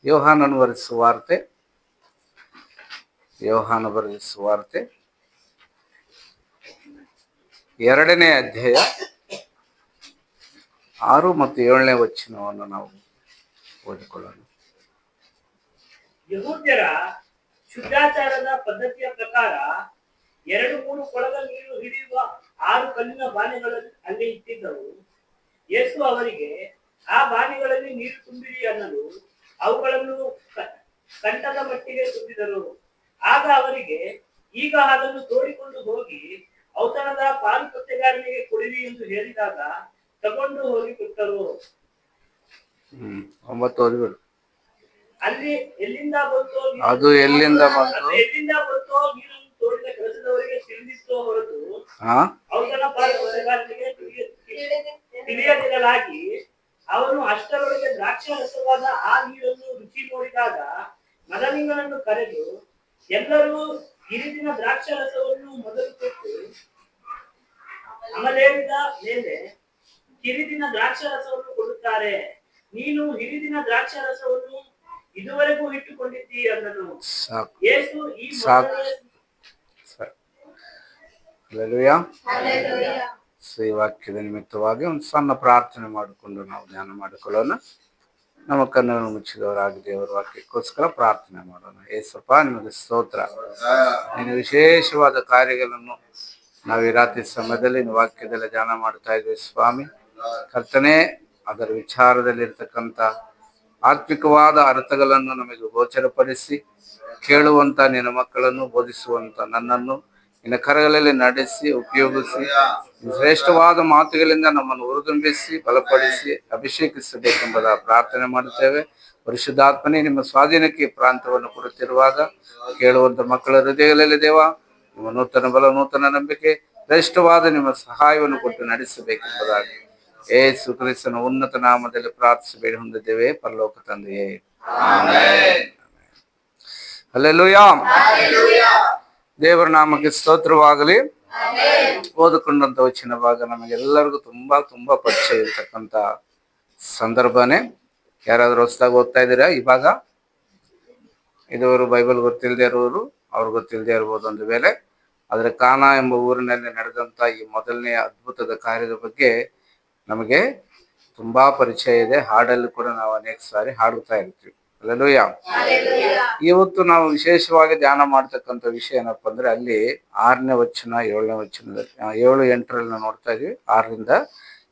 ಯೋಹಾನನು ಬರೆದ ಸುವಾರ್ತೆ, ಯೋಹಾನ ಬರೆದ ಸುವಾರ್ತೆ 2ನೇ ಅಧ್ಯಾಯ 6 ಮತ್ತು 7ನೇ ವಚನವನ್ನು ನಾವು ಓದಿಕೊಳ್ಳೋಣ. ಯಹೂದ್ಯರ ಶುದ್ಧಾಚಾರದ ಪದ್ಧತಿಯ ಪ್ರಕಾರ 2-3 ಕೊಳಗ ನೀರು ಹಿಡಿಯುವ 6 ಕಲ್ಲಿನ ಬಾನೆಗಳನ್ನು ಅಲ್ಲಿ ಇಟ್ಟಿದ್ದವು. ಯೇಸು ಅವರಿಗೆ, ಆ ಬಾನೆಗಳಲ್ಲಿ ನೀರು ತುಂಬಿರಿ ಅನ್ನಲು ಅವುಗಳನ್ನು ಕಂಠದ ಮಟ್ಟಿಗೆ ತುಂಬಿದರು. ಆಗ ಅವರಿಗೆ, ಈಗ ಅದನ್ನು ತೋಡಿಕೊಂಡು ಹೋಗಿ ಔತಣದ ಪಾರುಪತ್ಯಗಾರನಿಗೆ ಕೊಡಿರಿ ಎಂದು ಹೇಳಿದಾಗ ತಗೊಂಡು ಹೋಗಿ ಕೊಟ್ಟರು. ಅಲ್ಲಿ ಎಲ್ಲಿಂದ ಬಂತೋ ನೀರನ್ನು ತೋಡಿದ ಕೆಲಸದವರಿಗೆ ತಿಳಿದಿತ್ತೋ ಹೊರತು ಔತಣ ಪಾರುಪತ್ಯಗಾರನಿಗೆ ತಿಳಿಯದಿರಲಾಗಿ, ಅವನು ಅಷ್ಟರೊಳಗೆ ದ್ರಾಕ್ಷಾರಸವಾದ ಆ ನೀರನ್ನು ರುಚಿ ನೋಡಿದಾಗ ಮದಲಿಂಗನನ್ನು ಕರೆದು, ಎಲ್ಲರೂ ಹಿರಿದಿನ ದ್ರಾಕ್ಷಾರಸವನ್ನು ಮೊದಲು ಕೊಟ್ಟು ಅಮಲೇರಿದ ಮೇಲೆ ಹಿರಿದಿನ ದ್ರಾಕ್ಷಾರಸವನ್ನು ಕೊಡುತ್ತಾರೆ. ನೀನು ಹಿರಿದಿನ ದ್ರಾಕ್ಷಾರಸವನ್ನು ಇದುವರೆಗೂ ಇಟ್ಟುಕೊಂಡಿದ್ದೀ ಅನ್ನನು. ಯೇಸು ಈ ಈ ವಾಕ್ಯದ ನಿಮಿತ್ತವಾಗಿ ಒಂದು ಸಣ್ಣ ಪ್ರಾರ್ಥನೆ ಮಾಡಿಕೊಂಡು ನಾವು ಧ್ಯಾನ ಮಾಡಿಕೊಳ್ಳೋಣ. ನಮ್ಮ ಕಣ್ಣನ್ನು ಮುಚ್ಚಿದವರಾಗಿ ದೇವರ ವಾಕ್ಯಕ್ಕೋಸ್ಕರ ಪ್ರಾರ್ಥನೆ ಮಾಡೋಣ. ಏಸಪ್ಪ, ನಿಮಗೆ ಸ್ತೋತ್ರ. ನಿನ್ನ ವಿಶೇಷವಾದ ಕಾರ್ಯಗಳನ್ನು ನಾವು ಈ ರಾತ್ರಿ ಸಮಯದಲ್ಲಿ ವಾಕ್ಯದಲ್ಲಿ ಧ್ಯಾನ ಮಾಡ್ತಾ ಇದ್ದೇವೆ ಸ್ವಾಮಿ. ಕರ್ತನೆ, ಅದರ ವಿಚಾರದಲ್ಲಿರ್ತಕ್ಕಂಥ ಆತ್ಮಿಕವಾದ ಅರ್ಥಗಳನ್ನು ನಮಗೆ ಗೋಚರಪಡಿಸಿ ಕೇಳುವಂತ ನಿನ್ನ ಮಕ್ಕಳನ್ನು ಬೋಧಿಸುವಂತ ನನ್ನನ್ನು ನಿನ್ನ ಕರಗಳಲ್ಲಿ ನಡೆಸಿ ಉಪಯೋಗಿಸಿ ಶ್ರೇಷ್ಠವಾದ ಮಾತುಗಳಿಂದ ನಮ್ಮನ್ನು ಹುರಿದುಂಬಿಸಿ ಬಲಪಡಿಸಿ ಅಭಿಷೇಕಿಸಬೇಕೆಂಬುದ ಪ್ರಾರ್ಥನೆ ಮಾಡುತ್ತೇವೆ. ಪರಿಶುದ್ಧಾತ್ಮನೇ, ನಿಮ್ಮ ಸ್ವಾಧೀನಕ್ಕೆ ಪ್ರಾಂತವನ್ನು ಕೊಡುತ್ತಿರುವಾಗ ಕೇಳುವಂತ ಮಕ್ಕಳ ಹೃದಯಗಳಲ್ಲಿ ದೇವ ನಿಮ್ಮ ನೂತನ ಬಲ, ನೂತನ ನಂಬಿಕೆ, ಶ್ರೇಷ್ಠವಾದ ನಿಮ್ಮ ಸಹಾಯವನ್ನು ಕೊಟ್ಟು ನಡೆಸಬೇಕೆಂಬುದಾಗಿ ಯೇಸು ಕ್ರಿಸ್ತನ ಉನ್ನತ ನಾಮದಲ್ಲಿ ಪ್ರಾರ್ಥಿಸಬೇಡಿ ಹೊಂದಿದ್ದೇವೆ ಪರಲೋಕ ತಂದೆಯೇ. ಹಲ್ಲೆಲೂಯಾ. ದೇವರ ನಾಮಕ್ಕೆ ಸ್ತೋತ್ರವಾಗಲಿ. ಓದಿಕೊಂಡಂತ ವಚನ ಭಾಗ ನಮಗೆಲ್ಲರಿಗೂ ತುಂಬಾ ತುಂಬಾ ಪರಿಚಯ ಇರತಕ್ಕಂತ ಸಂದರ್ಭನೇ. ಯಾರಾದ್ರೂ ಹೊಸದಾಗಿ ಓದ್ತಾ ಇದ್ದೀರಾ ಈ ಭಾಗ? ಇದುವರು ಬೈಬಲ್ ಗೊತ್ತಿಲ್ಲದೆ ಇರೋರು ಅವ್ರು ಗೊತ್ತಿಲ್ಲದೆ ಇರ್ಬೋದು ಒಂದು ವೇಳೆ. ಆದ್ರೆ ಕಾನಾ ಎಂಬ ಊರಿನಲ್ಲಿ ನಡೆದಂತ ಈ ಮೊದಲನೆಯ ಅದ್ಭುತದ ಕಾರ್ಯದ ಬಗ್ಗೆ ನಮಗೆ ತುಂಬಾ ಪರಿಚಯ ಇದೆ. ಹಾಡಲ್ಲಿ ಕೂಡ ನಾವು ಅನೇಕ ಸಾರಿ ಹಾಡುತ್ತಾ ಇರ್ತೀವಿ. ಹಲ್ಲೆಲೂಯಾ. ಇವತ್ತು ನಾವು ವಿಶೇಷವಾಗಿ ಧ್ಯಾನ ಮಾಡ್ತಕ್ಕಂಥ ವಿಷಯ ಏನಪ್ಪಾ ಅಂದ್ರೆ, ಅಲ್ಲಿ 6ನೇ ವಚನ 7ನೇ ವಚನದಲ್ಲಿ 7-8ರಲ್ಲಿ ನಾವು ನೋಡ್ತಾ ಇದೀವಿ. 6ರಿಂದ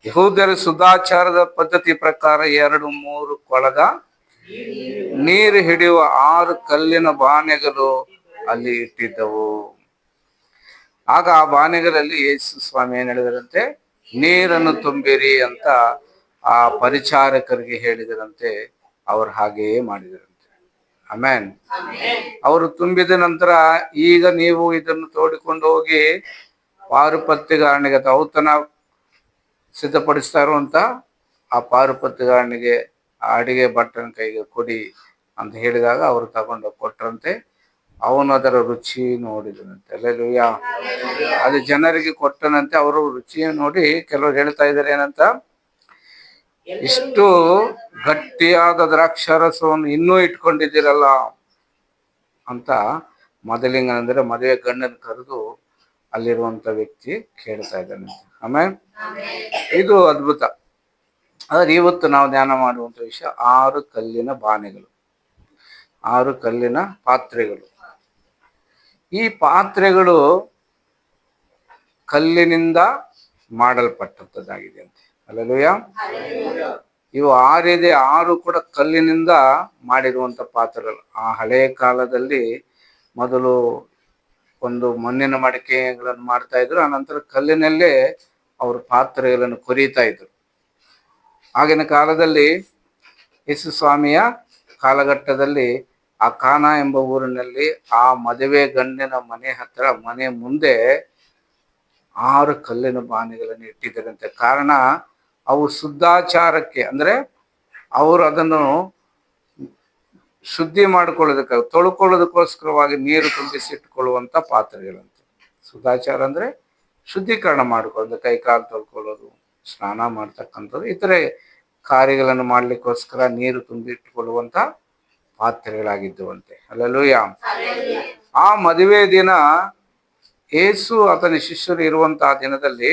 ಯಹೂದ್ಯರ ಶುದ್ಧಾಚಾರದ ಪದ್ಧತಿ ಪ್ರಕಾರ 2-3 ಕೊಳಗ ನೀರು ಹಿಡಿಯುವ 6 ಕಲ್ಲಿನ ಬಾನೆಗಳು ಅಲ್ಲಿ ಇಟ್ಟಿದ್ದವು. ಆಗ ಆ ಬಾನೆಗಳಲ್ಲಿ ಯೇಸು ಸ್ವಾಮಿ ಏನ್ ಹೇಳಿದರಂತೆ, ನೀರನ್ನು ತುಂಬಿರಿ ಅಂತ ಆ ಪರಿಚಾರಕರಿಗೆ ಹೇಳಿದರಂತೆ. ಅವರು ಹಾಗೆಯೇ ಮಾಡಿದರಂತೆ. ಆಮೆನ್. ಅವರು ತುಂಬಿದ ನಂತರ, ಈಗ ನೀವು ಇದನ್ನು ತೋಡಿಕೊಂಡು ಹೋಗಿ ಪಾರುಪತ್ಯಗಾರನಿಗೆ ಅಥವಾ ಔತಣ ಸಿದ್ಧಪಡಿಸ್ತಾ ಇರುವಂತ ಆ ಪಾರುಪತ್ಯಗಾರನಿಗೆ ಆ ಅಡಿಗೆ ಭಟ್ಟನ ಕೈಗೆ ಕೊಡಿ ಅಂತ ಹೇಳಿದಾಗ ಅವರು ತಗೊಂಡು ಕೊಟ್ಟರಂತೆ. ಅವನು ಅದರ ರುಚಿ ನೋಡಿದನಂತೆ. ಹಲ್ಲೆಲೂಯಾ. ಅದು ಜನರಿಗೆ ಕೊಟ್ಟನಂತೆ. ಅವರು ರುಚಿ ನೋಡಿ ಕೆಲವರು ಹೇಳ್ತಾ ಇದ್ದಾರೆ ಏನಂತ, ಇಷ್ಟು ಗಟ್ಟಿಯಾದ ದ್ರಾಕ್ಷಾರಸವನ್ನು ಇನ್ನೂ ಇಟ್ಕೊಂಡಿದ್ದೀರಲ್ಲ ಅಂತ ಮದಲಿಂಗನ ಅಂದ್ರೆ ಮದುವೆ ಗಂಡನ ಕರೆದು ಅಲ್ಲಿರುವಂತ ವ್ಯಕ್ತಿ ಕೇಳ್ತಾ ಇದ್ದಾನಂತೆ. ಆಮೇಲೆ ಇದು ಅದ್ಭುತ. ಆದ್ರೆ ಇವತ್ತು ನಾವು ಧ್ಯಾನ ಮಾಡುವಂತ ವಿಷಯ 6 ಕಲ್ಲಿನ ಬಾನೆಗಳು, 6 ಕಲ್ಲಿನ ಪಾತ್ರೆಗಳು. ಈ ಪಾತ್ರೆಗಳು ಕಲ್ಲಿನಿಂದ ಮಾಡಲ್ಪಟ್ಟದ್ದಾಗಿದೆ ಅಂತೆ. ಹಲ್ಲೆಲೂಯಾ. ಇವು 6 ಕೂಡ ಕಲ್ಲಿನಿಂದ ಮಾಡಿರುವಂತ ಪಾತ್ರೆಗಳು. ಆ ಹಳೆಯ ಕಾಲದಲ್ಲಿ ಮೊದಲು ಒಂದು ಮಣ್ಣಿನ ಮಡಿಕೆಗಳನ್ನು ಮಾಡ್ತಾ ಇದ್ರು, ಆನಂತರ ಕಲ್ಲಿನಲ್ಲೇ ಅವರು ಪಾತ್ರೆಗಳನ್ನು ಕೊರೀತಾ ಇದ್ರು. ಆಗಿನ ಕಾಲದಲ್ಲಿ ಯೇಸು ಸ್ವಾಮಿಯ ಕಾಲಘಟ್ಟದಲ್ಲಿ ಆ ಕಾನಾ ಎಂಬ ಊರಿನಲ್ಲಿ ಆ ಮದುವೆ ಗಂಡಿನ ಮನೆ ಹತ್ರ ಮನೆ ಮುಂದೆ 6 ಕಲ್ಲಿನ ಬಾನೆಗಳನ್ನು ಇಟ್ಟಿದ್ದರಂತೆ. ಕಾರಣ ಅವು ಶುದ್ಧಾಚಾರಕ್ಕೆ ಅಂದ್ರೆ ಅವರು ಅದನ್ನು ಶುದ್ಧಿ ಮಾಡಿಕೊಳ್ಳೋದಕ್ಕೆ ತೊಳ್ಕೊಳ್ಳೋದಕ್ಕೋಸ್ಕರವಾಗಿ ನೀರು ತುಂಬಿಸಿಟ್ಟುಕೊಳ್ಳುವಂತ ಪಾತ್ರೆಗಳಂತೆ. ಶುದ್ಧಾಚಾರ ಅಂದ್ರೆ ಶುದ್ಧೀಕರಣ ಮಾಡಿಕೊಳ್ಳೋದು, ಕೈ ಕಾಲು ತೊಳ್ಕೊಳ್ಳೋದು, ಸ್ನಾನ ಮಾಡ್ತಕ್ಕಂಥದ್ದು, ಇತರೆ ಕಾರ್ಯಗಳನ್ನು ಮಾಡ್ಲಿಕ್ಕೋಸ್ಕರ ನೀರು ತುಂಬಿಟ್ಟುಕೊಳ್ಳುವಂತ ಪಾತ್ರೆಗಳಾಗಿದ್ದುವಂತೆ. ಹಲ್ಲೆಲೂಯಾ. ಆ ಮದುವೆ ದಿನ ಯೇಸು ಆತನ ಶಿಷ್ಯರು ಇರುವಂತಹ ದಿನದಲ್ಲಿ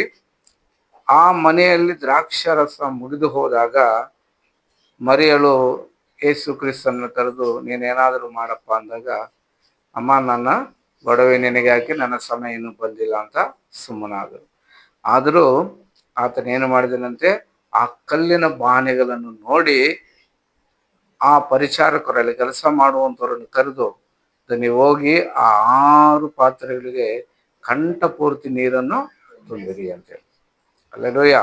ಆ ಮನೆಯಲ್ಲಿ ದ್ರಾಕ್ಷಾರಸ ಮುಗಿದು ಹೋದಾಗ ಮರಿಯಳು ಯೇಸು ಕ್ರಿಸ್ತನ್ನು ಕರೆದು ನೀನೇನಾದರೂ ಮಾಡಪ್ಪ ಅಂದಾಗ, ಅಮ್ಮ ನನ್ನ ಗೊಡವೆ ನಿನಗೆ ಹಾಕಿ ನನ್ನ ಸಮಯ ಇನ್ನೂ ಬಂದಿಲ್ಲ ಅಂತ ಸುಮ್ಮನಾದರು. ಆದರೂ ಆತನೇನು ಮಾಡಿದನಂತೆ, ಆ ಕಲ್ಲಿನ ಬಾನೆಗಳನ್ನು ನೋಡಿ ಆ ಪರಿಚಾರಕರಲ್ಲಿ ಕೆಲಸ ಮಾಡುವಂಥವ್ರನ್ನು ಕರೆದು ನೀವು ಹೋಗಿ ಆ 6 ಪಾತ್ರೆಗಳಿಗೆ ಕಂಠ ಪೂರ್ತಿ ನೀರನ್ನು ತುಂಬಿರಿ ಅಂತೇಳಿ. ಹಲ್ಲೆಲೂಯಾ.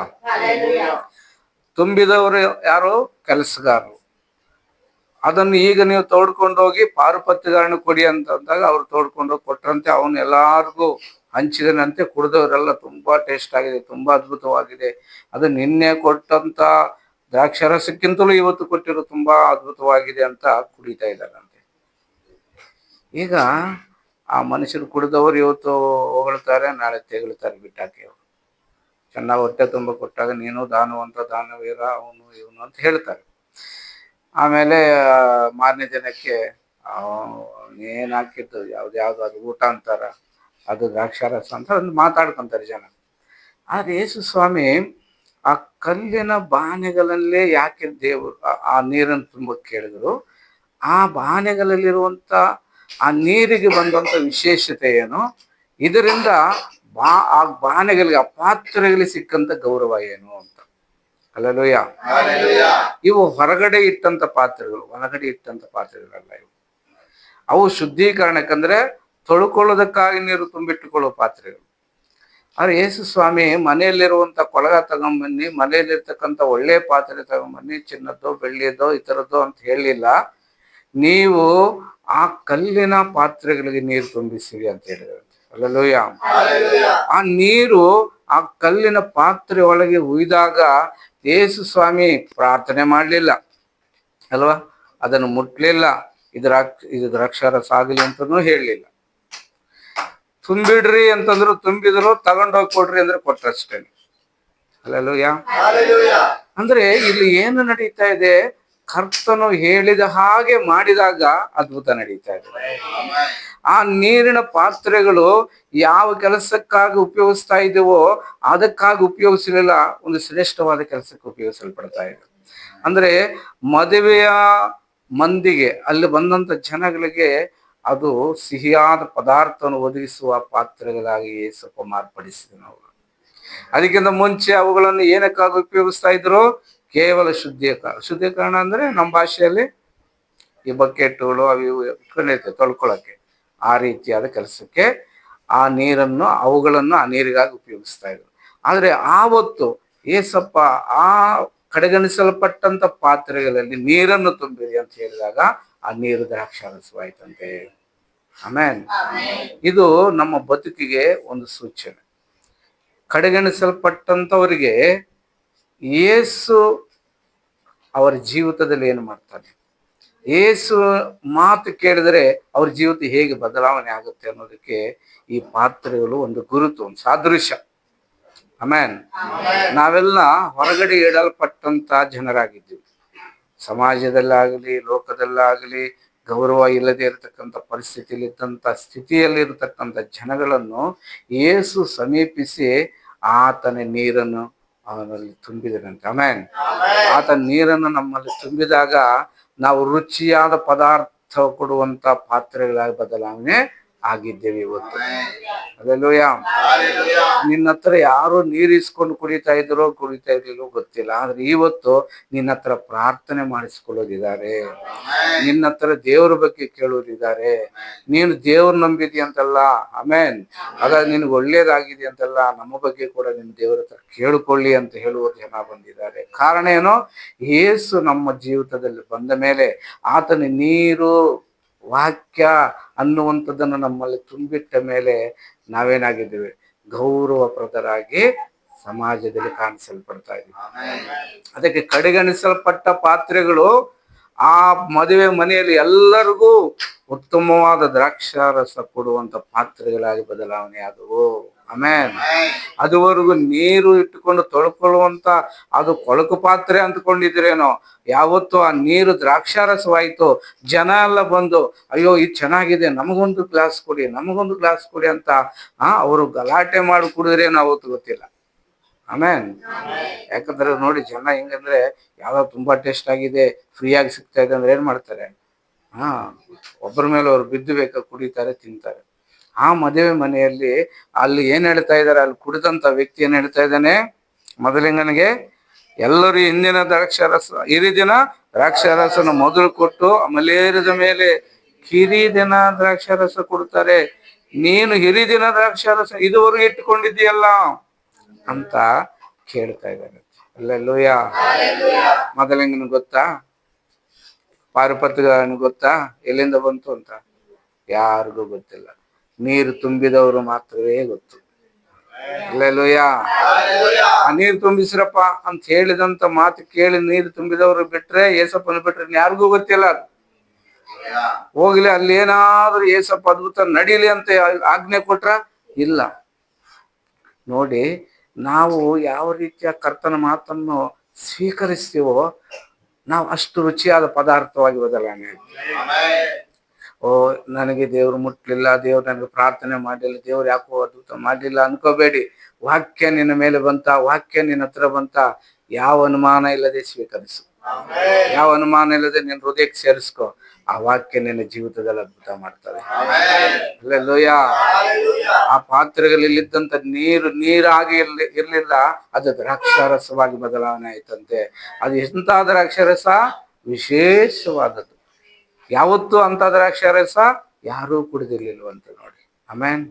ತುಂಬಿದವರು ಯಾರು? ಕೆಲಸಗಾರರು. ಅದನ್ನು ಈಗ ನೀವು ತೋಡ್ಕೊಂಡೋಗಿ ಪಾರುಪತ್ಯಗಾರನ ಕೊಡಿ ಅಂತಂದಾಗ ಅವ್ರು ತೋಡ್ಕೊಂಡೋಗಿ ಕೊಟ್ರಂತೆ. ಅವನು ಎಲ್ಲಾರ್ಗೂ ಹಂಚಿದನಂತೆ. ಕುಡಿದವರೆಲ್ಲ ತುಂಬಾ ಟೇಸ್ಟ್ ಆಗಿದೆ, ತುಂಬಾ ಅದ್ಭುತವಾಗಿದೆ, ಅದು ನಿನ್ನೆ ಕೊಟ್ಟಂತ ದ್ರಾಕ್ಷಾರಸಕ್ಕಿಂತಲೂ ಇವತ್ತು ಕೊಟ್ಟಿರೋ ತುಂಬಾ ಅದ್ಭುತವಾಗಿದೆ ಅಂತ ಕುಡಿತಾ ಇದ್ದಾರಂತೆ. ಈಗ ಆ ಮನುಷ್ಯರು ಕುಡಿದವರು ಇವತ್ತು ಹೊಗಳ್ತಾರೆ, ನಾಳೆ ತೆಗಳ್ತಾರೆ, ಬಿಟ್ಟಾಕಿ. ಅವರು ಚೆನ್ನಾಗಿ ಹೊಟ್ಟೆ ತುಂಬ ಕೊಟ್ಟಾಗ ನೀನು ದಾನವಂತ, ದಾನವೀರ, ಅವನು ಇವನು ಅಂತ ಹೇಳ್ತಾರೆ. ಆಮೇಲೆ ಮಾರನೇ ದಿನಕ್ಕೆ ಏನ್ ಹಾಕಿದ್ದು ಯಾವ್ದು ಅದು ಊಟ ಅಂತಾರ, ಅದು ದ್ರಾಕ್ಷಾರಸ ಅಂತ ಒಂದು ಮಾತಾಡ್ಕೊಂತಾರೆ ಜನ. ಆದ್ರೆ ಯೇಸು ಸ್ವಾಮಿ ಆ ಕಲ್ಲಿನ ಬಾನೆಗಳಲ್ಲೇ ಯಾಕೆ ದೇವರು ಆ ನೀರನ್ನು ತುಂಬಕ್ಕೆ ಕೇಳಿದ್ರು? ಆ ಬಾನೆಗಳಲ್ಲಿರುವಂತ ಆ ನೀರಿಗೆ ಬಂದಂತ ವಿಶೇಷತೆ ಏನು? ಇದರಿಂದ ಆ ಬಾನೆಗಳಿಗೆ, ಆ ಪಾತ್ರೆಗಳಿಗೆ ಸಿಕ್ಕಂತ ಗೌರವ ಏನು ಅಂತ. ಹಲ್ಲೆಲೂಯಾ. ಇವು ಹೊರಗಡೆ ಇಟ್ಟಂತ ಪಾತ್ರೆಗಳು, ಒಳಗಡೆ ಇಟ್ಟಂತ ಪಾತ್ರೆಗಳಲ್ಲ ಇವು. ಅವು ಶುದ್ಧೀಕರಣಕ್ಕಂದ್ರೆ ತೊಳ್ಕೊಳ್ಳೋದಕ್ಕಾಗಿ ನೀರು ತುಂಬಿಟ್ಟುಕೊಳ್ಳುವ ಪಾತ್ರೆಗಳು. ಆದ್ರೆ ಯೇಸು ಸ್ವಾಮಿ ಮನೆಯಲ್ಲಿರುವಂತ ಕೊಳಗ ತಗೊಂಬನ್ನಿ, ಮನೆಯಲ್ಲಿರ್ತಕ್ಕಂಥ ಒಳ್ಳೆ ಪಾತ್ರೆ ತಗೊಂಬನ್ನಿ, ಚಿನ್ನದ್ದೋ ಬೆಳ್ಳಿಯದ್ದೋ ಈ ಥರದ್ದೋ ಅಂತ ಹೇಳಿಲ್ಲ. ನೀವು ಆ ಕಲ್ಲಿನ ಪಾತ್ರೆಗಳಿಗೆ ನೀರು ತುಂಬಿಸಿರಿ ಅಂತ ಹೇಳಿದ್ರು. ಹಲ್ಲೆಲೂಯಾ. ಆ ನೀರು ಆ ಕಲ್ಲಿನ ಪಾತ್ರೆ ಒಳಗೆ ಹುಯ್ದಾಗ ಯೇಸು ಸ್ವಾಮಿ ಪ್ರಾರ್ಥನೆ ಮಾಡ್ಲಿಲ್ಲ ಅಲ್ವಾ, ಅದನ್ನು ಮುಟ್ಲಿಲ್ಲ, ಇದು ದ್ರಾಕ್ಷಾರಸ ಆಗಲಿ ಅಂತನೂ ಹೇಳಲಿಲ್ಲ. ತುಂಬಿಡ್ರಿ ಅಂತಂದ್ರು ತುಂಬಿದ್ರು, ತಗೊಂಡೋಗಿ ಕೊಡ್ರಿ ಅಂದ್ರೆ ಕೊಟ್ಟಷ್ಟೇ. ಹಲ್ಲೆಲೂಯಾ. ಅಂದ್ರೆ ಇಲ್ಲಿ ಏನು ನಡೀತಾ ಇದೆ? ಕರ್ತನು ಹೇಳಿದ ಹಾಗೆ ಮಾಡಿದಾಗ ಅದ್ಭುತ ನಡೀತಾ ಇದೆ. ಆ ನೀರಿನ ಪಾತ್ರೆಗಳು ಯಾವ ಕೆಲಸಕ್ಕಾಗಿ ಉಪಯೋಗಿಸ್ತಾ ಇದ್ದೇವೋ ಅದಕ್ಕಾಗಿ ಉಪಯೋಗಿಸಲಿಲ್ಲ, ಒಂದು ಶ್ರೇಷ್ಠವಾದ ಕೆಲಸಕ್ಕೆ ಉಪಯೋಗಿಸಲ್ಪಡ್ತಾ ಇದೆ. ಅಂದ್ರೆ ಮದುವೆಯ ಮಂದಿಗೆ, ಅಲ್ಲಿ ಬಂದಂತ ಜನಗಳಿಗೆ ಅದು ಸಿಹಿಯಾದ ಪದಾರ್ಥವನ್ನು ಒದಗಿಸುವ ಪಾತ್ರೆಗಳಾಗಿ ಯೇಸಪ್ಪ ಮಾರ್ಪಡಿಸಿದನು ಅವರು. ಅದಕ್ಕಿಂತ ಮುಂಚೆ ಅವುಗಳನ್ನು ಏನಕ್ಕಾಗಿ ಉಪಯೋಗಿಸ್ತಾ ಇದ್ರು? ಕೇವಲ ಶುದ್ಧೀಕರಣ ಅಂದ್ರೆ ನಮ್ಮ ಭಾಷೆಯಲ್ಲಿ ಈ ಬಕೆಟ್ಗಳು ಅವು ತೊಳ್ಕೊಳಕ್ಕೆ, ಆ ರೀತಿಯಾದ ಕೆಲಸಕ್ಕೆ ಆ ನೀರನ್ನು, ಅವುಗಳನ್ನು ಆ ನೀರಿಗಾಗಿ ಉಪಯೋಗಿಸ್ತಾ ಇದ್ರು. ಆದ್ರೆ ಆವತ್ತು ಏಸಪ್ಪ ಆ ಕಡೆಗಣಿಸಲ್ಪಟ್ಟಂತ ಪಾತ್ರೆಗಳಲ್ಲಿ ನೀರನ್ನು ತುಂಬಿರಿ ಅಂತ ಹೇಳಿದಾಗ ಆ ನೀರು ದ್ರಾಕ್ಷಾರಸವಾಯ್ತಂತೆ. ಆಮೆನ್. ಇದು ನಮ್ಮ ಬದುಕಿಗೆ ಒಂದು ಸೂಚನೆ. ಕಡೆಗಣಿಸಲ್ಪಟ್ಟಂತವರಿಗೆ ಯೇಸು ಅವರ ಜೀವಿತದಲ್ಲಿ ಏನು ಮಾಡ್ತಾನೆ, ಯೇಸು ಮಾತು ಕೇಳಿದರೆ ಅವ್ರ ಜೀವಿತ ಹೇಗೆ ಬದಲಾವಣೆ ಆಗುತ್ತೆ ಅನ್ನೋದಕ್ಕೆ ಈ ಪಾತ್ರೆಗಳು ಒಂದು ಗುರುತು, ಒಂದು ಸಾದೃಶ್ಯ. ಆಮೆನ್. ನಾವೆಲ್ಲ ಹೊರಗಡೆ ಇಡಲ್ಪಟ್ಟಂತ ಜನರಾಗಿದ್ದೀವಿ. ಸಮಾಜದಲ್ಲಾಗಲಿ ಲೋಕದಲ್ಲಾಗಲಿ ಗೌರವ ಇಲ್ಲದೆ ಇರತಕ್ಕಂಥ ಪರಿಸ್ಥಿತಿಯಲ್ಲಿ ಇದ್ದಂಥ ಸ್ಥಿತಿಯಲ್ಲಿ ಇರತಕ್ಕಂಥ ಜನಗಳನ್ನು ಯೇಸು ಸಮೀಪಿಸಿ ಆತನ ನೀರನ್ನು ಅವನಲ್ಲಿ ತುಂಬಿದರಂತೆ. ಆಮೆನ್. ಆತನ ನೀರನ್ನು ನಮ್ಮಲ್ಲಿ ತುಂಬಿದಾಗ ನಾವು ರುಚಿಯಾದ ಪದಾರ್ಥ ಕೊಡುವಂತ ಪಾತ್ರೆಗಳಾಗಿ ಬದಲಾವಣೆ ಆಗಿದ್ದೇವೆ ಇವತ್ತು. ಹಲ್ಲೆಲೂಯಾ. ನಿನ್ನ ಹತ್ರ ಯಾರು ನೀರು ಇಸ್ಕೊಂಡು ಕುಡಿತಾ ಇರ್ಲಿಲ್ಲೋ ಗೊತ್ತಿಲ್ಲ, ಆದ್ರೆ ಇವತ್ತು ನಿನ್ನ ಹತ್ರ ಪ್ರಾರ್ಥನೆ ಮಾಡಿಸ್ಕೊಳ್ಳೋದಿದ್ದಾರೆ, ನಿನ್ನ ಹತ್ರ ದೇವ್ರ ಬಗ್ಗೆ ಕೇಳೋದಿದ್ದಾರೆ. ನೀನು ದೇವ್ರು ನಂಬಿದಿ ಅಂತಲ್ಲ, ಆಮೇನ್, ಹಾಗಾಗಿ ನಿನ್ಗೆ ಒಳ್ಳೇದಾಗಿದೆ ಅಂತಲ್ಲ, ನಮ್ಮ ಬಗ್ಗೆ ಕೂಡ ನಿನ್ನ ದೇವರ ಹತ್ರ ಕೇಳಿಕೊಳ್ಳಿ ಅಂತ ಹೇಳುವ ಜನ ಬಂದಿದ್ದಾರೆ. ಕಾರಣ ಏನು? ಯೇಸು ನಮ್ಮ ಜೀವಿತದಲ್ಲಿ ಬಂದ ಮೇಲೆ ಆತನ ನೀರು, ವಾಕ್ಯ ಅನ್ನುವಂಥದ್ದನ್ನು ನಮ್ಮಲ್ಲಿ ತುಂಬಿಟ್ಟ ಮೇಲೆ ನಾವೇನಾಗಿದ್ದೇವೆ? ಗೌರವಪ್ರದರಾಗಿ ಸಮಾಜದಲ್ಲಿ ಕಾಣಿಸಲ್ಪಡ್ತಾ ಇದ್ದೀವಿ. ಅದಕ್ಕೆ ಕಡೆಗಣಿಸಲ್ಪಟ್ಟ ಪಾತ್ರೆಗಳು ಆ ಮದುವೆ ಮನೆಯಲ್ಲಿ ಎಲ್ಲರಿಗೂ ಉತ್ತಮವಾದ ದ್ರಾಕ್ಷಾರಸ ಕೊಡುವಂತ ಪಾತ್ರೆಗಳಾಗಿ ಬದಲಾವಣೆ ಆದವು. ಆಮೇನ್. ಅದುವರೆಗೂ ನೀರು ಇಟ್ಟುಕೊಂಡು ತೊಳ್ಕೊಳ್ಳುವಂತ ಅದು ಕೊಳಕು ಪಾತ್ರೆ ಅಂದ್ಕೊಂಡಿದ್ರೇನೋ, ಯಾವತ್ತು ಆ ನೀರು ದ್ರಾಕ್ಷಾರಸವಾಯಿತು, ಜನ ಎಲ್ಲ ಬಂದು ಅಯ್ಯೋ ಇದು ಚೆನ್ನಾಗಿದೆ, ನಮಗೊಂದು ಗ್ಲಾಸ್ ಕೊಡಿ, ನಮಗೊಂದು ಗ್ಲಾಸ್ ಕೊಡಿ ಅಂತ ಅವರು ಗಲಾಟೆ ಮಾಡಿ ಕುಡಿದ್ರೇನೋ ಅವತ್ತು ಗೊತ್ತಿಲ್ಲ. ಆಮೇನ್. ಯಾಕಂದ್ರೆ ನೋಡಿ, ಜನ ಹೆಂಗಂದ್ರೆ ಯಾವ್ದಾವ್ ತುಂಬಾ ಟೇಸ್ಟ್ ಆಗಿದೆ, ಫ್ರೀಯಾಗಿ ಸಿಗ್ತಾ ಇದೆ ಅಂದ್ರೆ ಏನ್ ಮಾಡ್ತಾರೆ, ಒಬ್ಬರ ಮೇಲೆ ಅವ್ರು ಬಿದ್ದು ಬೇಕಾ ಕುಡಿತಾರೆ, ತಿಂತಾರೆ. ಆ ಮದುವೆ ಮನೆಯಲ್ಲಿ ಅಲ್ಲಿ ಏನ್ ಹೇಳ್ತಾ ಇದಾರೆ, ಅಲ್ಲಿ ಕುಡಿದಂತ ವ್ಯಕ್ತಿ ಏನ್ ಹೇಳ್ತಾ ಇದ್ದಾನೆ, ಮೊದಲಿಂಗನಿಗೆ ಎಲ್ಲರೂ ಹಿಂದಿನ ದ್ರಾಕ್ಷಾರಸ ಹಿರಿದಿನ ದ್ರಾಕ್ಷಾರಸನ ಮೊದಲು ಕೊಟ್ಟು ಮಲೇರಿದ ಮೇಲೆ ಕಿರಿದಿನ ದ್ರಾಕ್ಷಾರಸ ಕೊಡ್ತಾರೆ, ನೀನು ಹಿರಿದಿನ ದ್ರಾಕ್ಷಾರಸ ಇದುವರೆಗೂ ಇಟ್ಟುಕೊಂಡಿದ್ದೀಯಲ್ಲ ಅಂತ ಕೇಳ್ತಾ ಇದ್ದಾರೆ. ಅಲ್ಲೆಲ್ಲೂಯ. ಮೊದಲಿಂಗನ ಗೊತ್ತಾ, ಪಾರುಪತ್ಯನ ಗೊತ್ತಾ, ಎಲ್ಲಿಂದ ಬಂತು ಅಂತ ಯಾರಿಗೂ ಗೊತ್ತಿಲ್ಲ. ನೀರು ತುಂಬಿದವರು ಮಾತ್ರವೇ ಗೊತ್ತು. ಅಲ್ಲೆಲ್ಲೂಯ. ಆ ನೀರು ತುಂಬಿಸ್ರಪ್ಪ ಅಂತ ಹೇಳಿದಂತ ಮಾತು ಕೇಳಿ ನೀರು ತುಂಬಿದವರು ಬಿಟ್ರೆ, ಏಸಪ್ಪನ ಬಿಟ್ರೆ ಯಾರಿಗೂ ಗೊತ್ತಿಲ್ಲ. ಹೋಗ್ಲಿ ಅಲ್ಲಿ ಏನಾದ್ರೂ ಏಸಪ್ಪ ಅದ್ಭುತ ನಡೀಲಿ ಅಂತ ಆಜ್ಞೆ ಕೊಟ್ರ ಇಲ್ಲ. ನೋಡಿ, ನಾವು ಯಾವ ರೀತಿಯ ಕರ್ತನ ಮಾತನ್ನು ಸ್ವೀಕರಿಸ್ತೀವೋ ನಾವು ಅಷ್ಟು ರುಚಿಯಾದ ಪದಾರ್ಥವಾಗಿ ಬದಲಾವಣೆ. ನನಗೆ ದೇವ್ರು ಮುಟ್ಲಿಲ್ಲ, ದೇವ್ರು ನನಗೆ ಪ್ರಾರ್ಥನೆ ಮಾಡಲಿಲ್ಲ, ದೇವ್ರು ಯಾಕೋ ಅದ್ಭುತ ಮಾಡಲಿಲ್ಲ ಅನ್ಕೋಬೇಡಿ. ವಾಕ್ಯ ನಿನ್ನ ಮೇಲೆ ಬಂತ, ವಾಕ್ಯ ನಿನ್ನ ಹತ್ರ ಬಂತ, ಯಾವ ಅನುಮಾನ ಇಲ್ಲದೆ ಸ್ವೀಕರಿಸು. ಯಾವ ಅನುಮಾನ ಇಲ್ಲದೆ ನಿನ್ನ ಹೃದಯಕ್ಕೆ ಸೇರಿಸ್ಕೊ. ಆ ವಾಕ್ಯ ನಿನ್ನ ಜೀವಿತದಲ್ಲಿ ಅದ್ಭುತ ಮಾಡ್ತದೆ. ಅಲ್ಲೆಲ್ಲೂಯ. ಆ ಪಾತ್ರೆಗಳಲ್ಲಿದ್ದಂತ ನೀರಾಗಿ ಇರ್ಲಿಲ್ಲ, ಅದು ದ್ರಾಕ್ಷಾರಸವಾಗಿ ಬದಲಾವಣೆ ಆಯ್ತಂತೆ. ಅದು ಎಂತ ದ್ರಾಕ್ಷಾರಸ, ವಿಶೇಷವಾದದ್ದು. ಯಾವತ್ತೂ ಅಂತ ದ್ರಾಕ್ಷಾರಸ ಯಾರೂ ಕುಡಿದಿರ್ಲಿಲ್ವಂತ ನೋಡಿ. ಆಮೇನ್.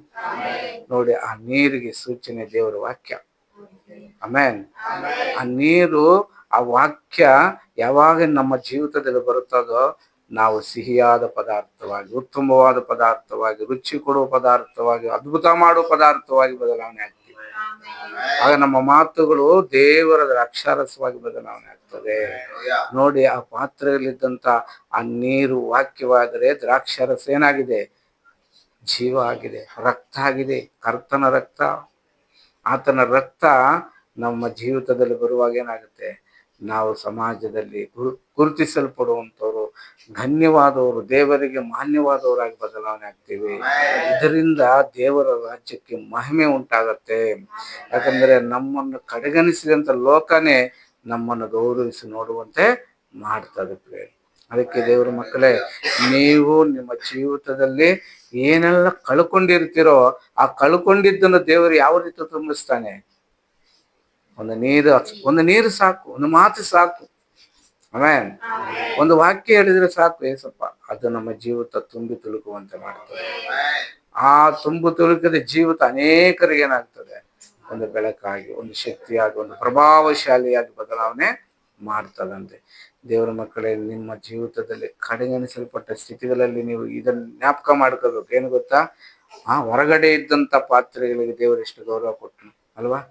ನೋಡಿ, ಆ ನೀರಿಗೆ ಸೂಚನೆ ದೇವರ ವಾಕ್ಯ. ಆಮೇನ್. ಆ ನೀರು, ಆ ವಾಕ್ಯ ಯಾವಾಗ ನಮ್ಮ ಜೀವಿತದಲ್ಲಿ ಬರುತ್ತದೋ ನಾವು ಸಿಹಿಯಾದ ಪದಾರ್ಥವಾಗಿ, ಉತ್ತಮವಾದ ಪದಾರ್ಥವಾಗಿ, ರುಚಿ ಕೊಡುವ ಪದಾರ್ಥವಾಗಿ, ಅದ್ಭುತ ಮಾಡುವ ಪದಾರ್ಥವಾಗಿ ಬದಲಾವಣೆ ಆಗ್ತೀವಿ. ಆಗ ನಮ್ಮ ಮಾತುಗಳು ದೇವರ ದ್ರಾಕ್ಷಾರಸವಾಗಿ ಬದಲಾವಣೆ ಆಗ್ತದೆ. ನೋಡಿ, ಆ ಪಾತ್ರೆಯಲ್ಲಿದ್ದಂತ ಆ ನೀರು ವಾಕ್ಯವಾದರೆ ದ್ರಾಕ್ಷಾರಸ ಏನಾಗಿದೆ, ಜೀವ ಆಗಿದೆ, ರಕ್ತ ಆಗಿದೆ, ಕರ್ತನ ರಕ್ತ. ಆತನ ರಕ್ತ ನಮ್ಮ ಜೀವಿತದಲ್ಲಿ ಬರುವಾಗ ಏನಾಗುತ್ತೆ, ನಾವು ಸಮಾಜದಲ್ಲಿ ಗುರುತಿಸಲ್ಪಡುವಂಥವ್ರು, ಧನ್ಯವಾದವರು, ದೇವರಿಗೆ ಮಾನ್ಯವಾದವರಾಗಿ ಬದಲಾವಣೆ ಆಗ್ತೀವಿ. ಇದರಿಂದ ದೇವರ ರಾಜ್ಯಕ್ಕೆ ಮಹಿಮೆ ಉಂಟಾಗತ್ತೆ. ಯಾಕಂದ್ರೆ ನಮ್ಮನ್ನು ಕಡೆಗಣಿಸಿದಂತ ಲೋಕನೇ ನಮ್ಮನ್ನು ಗೌರವಿಸಿ ನೋಡುವಂತೆ ಮಾಡ್ತದೆ. ಅದಕ್ಕೆ ದೇವರ ಮಕ್ಕಳೇ, ನೀವು ನಿಮ್ಮ ಜೀವಿತದಲ್ಲಿ ಏನೆಲ್ಲ ಕಳ್ಕೊಂಡಿರ್ತೀರೋ ಆ ಕಳ್ಕೊಂಡಿದ್ದನ್ನು ದೇವರು ಯಾವ ರೀತಿ ತುಂಬಿಸ್ತಾನೆ. ಒಂದು ನೀರು ಸಾಕು, ಒಂದು ಮಾತು ಸಾಕು. ಆಮೇನ್. ಒಂದು ವಾಕ್ಯ ಹೇಳಿದ್ರೆ ಸಾಕು ಏಸಪ್ಪ, ಅದು ನಮ್ಮ ಜೀವಿತ ತುಂಬಿ ತುಳುಕುವಂತೆ ಮಾಡ್ತದೆ. ಆ ತುಂಬು ತುಳುಕದ ಜೀವಿತ ಅನೇಕರಿಗೆ ಏನಾಗ್ತದೆ, ಒಂದು ಬೆಳಕಾಗಿ, ಒಂದು ಶಕ್ತಿಯಾಗಿ, ಒಂದು ಪ್ರಭಾವಶಾಲಿಯಾಗಿ ಬದಲಾವಣೆ ಮಾಡ್ತದಂತೆ. ದೇವರ ಮಕ್ಕಳೇ, ನಿಮ್ಮ ಜೀವಿತದಲ್ಲಿ ಕಡೆಗಣಿಸಲ್ಪಟ್ಟ ಸ್ಥಿತಿಗಳಲ್ಲಿ ನೀವು ಇದನ್ನ ಜ್ಞಾಪಕ ಮಾಡ್ಕೋಬೇಕು. ಏನು ಗೊತ್ತಾ, ಹೊರಗಡೆ ಇದ್ದಂತ ಪಾತ್ರೆಗಳಿಗೆ ದೇವರು ಎಷ್ಟು ಗೌರವ ಕೊಟ್ಟನು ಅಲ್ವಾ.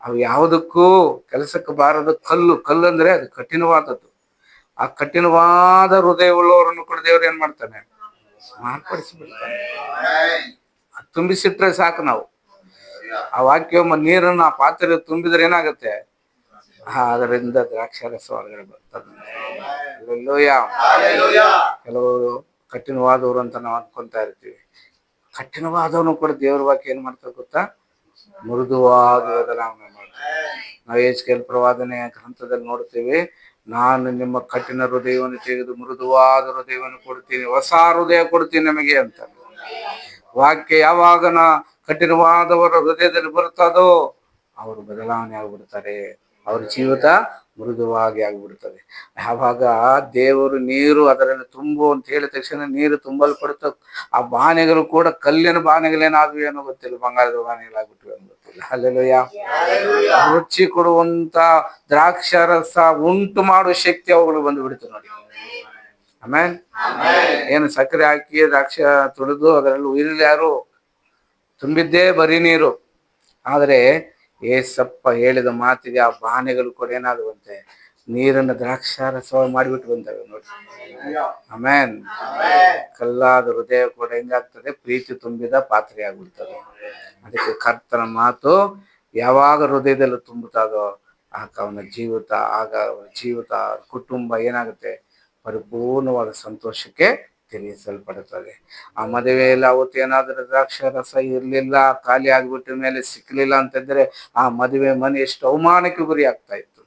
ಅವು ಯಾವುದಕ್ಕೂ ಕೆಲಸಕ್ಕೆ ಬಾರದ ಕಲ್ಲು ಅಂದ್ರೆ ಅದು ಕಠಿಣವಾದದ್ದು. ಆ ಕಠಿಣವಾದ ಹೃದಯವುಳ್ಳವರನ್ನು ಕೂಡ ದೇವ್ರು ಏನ್ ಮಾಡ್ತಾನೆ, ಮಾರ್ಪಡಿಸಿಬಿಡ್ತಾನೆ. ತುಂಬಿಸಿಟ್ರೆ ಸಾಕು. ನಾವು ಆ ವಾಕ್ಯ ನೀರನ್ನು ಆ ಪಾತ್ರೆ ತುಂಬಿದ್ರೆ ಏನಾಗುತ್ತೆ, ಅದರಿಂದ ದ್ರಾಕ್ಷಾರಸ ಹೊರಗಡೆ ಬರ್ತದೆ. ಕೆಲವರು ಕಠಿಣವಾದವರು ಅಂತ ನಾವು ಅನ್ಕೊಂತಾ ಇರ್ತೀವಿ. ಕಠಿಣವಾದವನು ಕೂಡ ದೇವ್ರ ವಾಕ್ಯ ಏನ್ ಮಾಡ್ತಾರೆ ಗೊತ್ತಾ, ಮೃದುವಾದ ಬದಲಾವಣೆ ಮಾಡ್ತಾರೆ. ನಾವು ಯೆಹೆಜ್ಕೇಲ ಪ್ರವಾದನೆ ಗ್ರಂಥದಲ್ಲಿ ನೋಡ್ತೀವಿ, ನಾನು ನಿಮ್ಮ ಕಠಿಣ ಹೃದಯವನ್ನು ತೆಗೆದು ಮೃದುವಾದ ಹೃದಯವನ್ನು ಕೊಡ್ತೀನಿ, ಹೊಸ ಹೃದಯ ಕೊಡ್ತೀನಿ ನಿಮಗೆ ಅಂತ. ವಾಕ್ಯ ಯಾವಾಗ ಕಠಿಣವಾದವರ ಹೃದಯದಲ್ಲಿ ಬರ್ತದೋ ಅವರು ಬದಲಾವಣೆ ಆಗ್ಬಿಡ್ತಾರೆ. ಅವ್ರ ಜೀವಿತ ಮೃದುವಾಗಿ ಆಗ್ಬಿಡ್ತದೆ. ಯಾವಾಗ ದೇವರು ನೀರು ಅದರಲ್ಲಿ ತುಂಬು ಅಂತ ಹೇಳಿದ ತಕ್ಷಣ ನೀರು ತುಂಬಲ್ಪಡುತ್ತ, ಆ ಬಾನೆಗಳು ಕೂಡ ಕಲ್ಲಿನ ಬಾನೆಗಳೇನಾದ್ವು ಏನೋ ಗೊತ್ತಿಲ್ಲ, ಬಂಗಾರದ ಬಾನೆಗಳಾಗ್ಬಿಟ್ವಿ ಏನೋ ಗೊತ್ತಿಲ್ಲ. ಅಲ್ಲೆಲ್ಲೂಯ. ರುಚಿ ಕೊಡುವಂತ ದ್ರಾಕ್ಷಾರಸ ಉಂಟು ಮಾಡುವ ಶಕ್ತಿ ಅವುಗಳು ಬಂದು ಬಿಡ್ತು ನೋಡಿ. ಆಮೇಲೆ ಏನು ಸಕ್ಕರೆ ಹಾಕಿ ದ್ರಾಕ್ಷ ತುಳಿದು ಅದರಲ್ಲಿ ಉಯಿರಲಿ ಯಾರು, ತುಂಬಿದ್ದೇ ಬರೀ ನೀರು. ಆದ್ರೆ ಏಸಪ್ಪ ಹೇಳಿದ ಮಾತಿಗೆ ಆ ಬಾನೆಗಳು ಕೂಡ ಏನಾಗುವಂತೆ ನೀರನ್ನು ದ್ರಾಕ್ಷಾರಸವಾಗಿ ಮಾಡಿಬಿಟ್ಟು ಬಂದವೆ ನೋಡಿ. ಆಮೇನ್. ಕಲ್ಲಾದ ಹೃದಯ ಕೂಡ ಹೆಂಗಾಗ್ತದೆ? ಪ್ರೀತಿ ತುಂಬಿದ ಪಾತ್ರೆ ಆಗ್ಬಿಡ್ತದೆ. ಅದಕ್ಕೆ ಕರ್ತನ ಮಾತು ಯಾವಾಗ ಹೃದಯದಲ್ಲಿ ತುಂಬುತ್ತದೋ ಆಗ ಅವನ ಜೀವಿತ ಕುಟುಂಬ ಏನಾಗುತ್ತೆ? ಪರಿಪೂರ್ಣವಾದ ಸಂತೋಷಕ್ಕೆ ತಿಳಿಸಲ್ಪಡುತ್ತದೆ. ಆ ಮದುವೆಯಲ್ಲಿ ಅವತ್ತು ಏನಾದರೂ ದ್ರಾಕ್ಷಾರಸ ಇರ್ಲಿಲ್ಲ, ಖಾಲಿ ಆಗ್ಬಿಟ್ಟ ಮೇಲೆ ಸಿಕ್ಲಿಲ್ಲ ಅಂತಂದ್ರೆ ಆ ಮದುವೆ ಮನೆ ಎಷ್ಟು ಅವಮಾನಕ್ಕೆ ಗುರಿ ಆಗ್ತಾ ಇತ್ತು.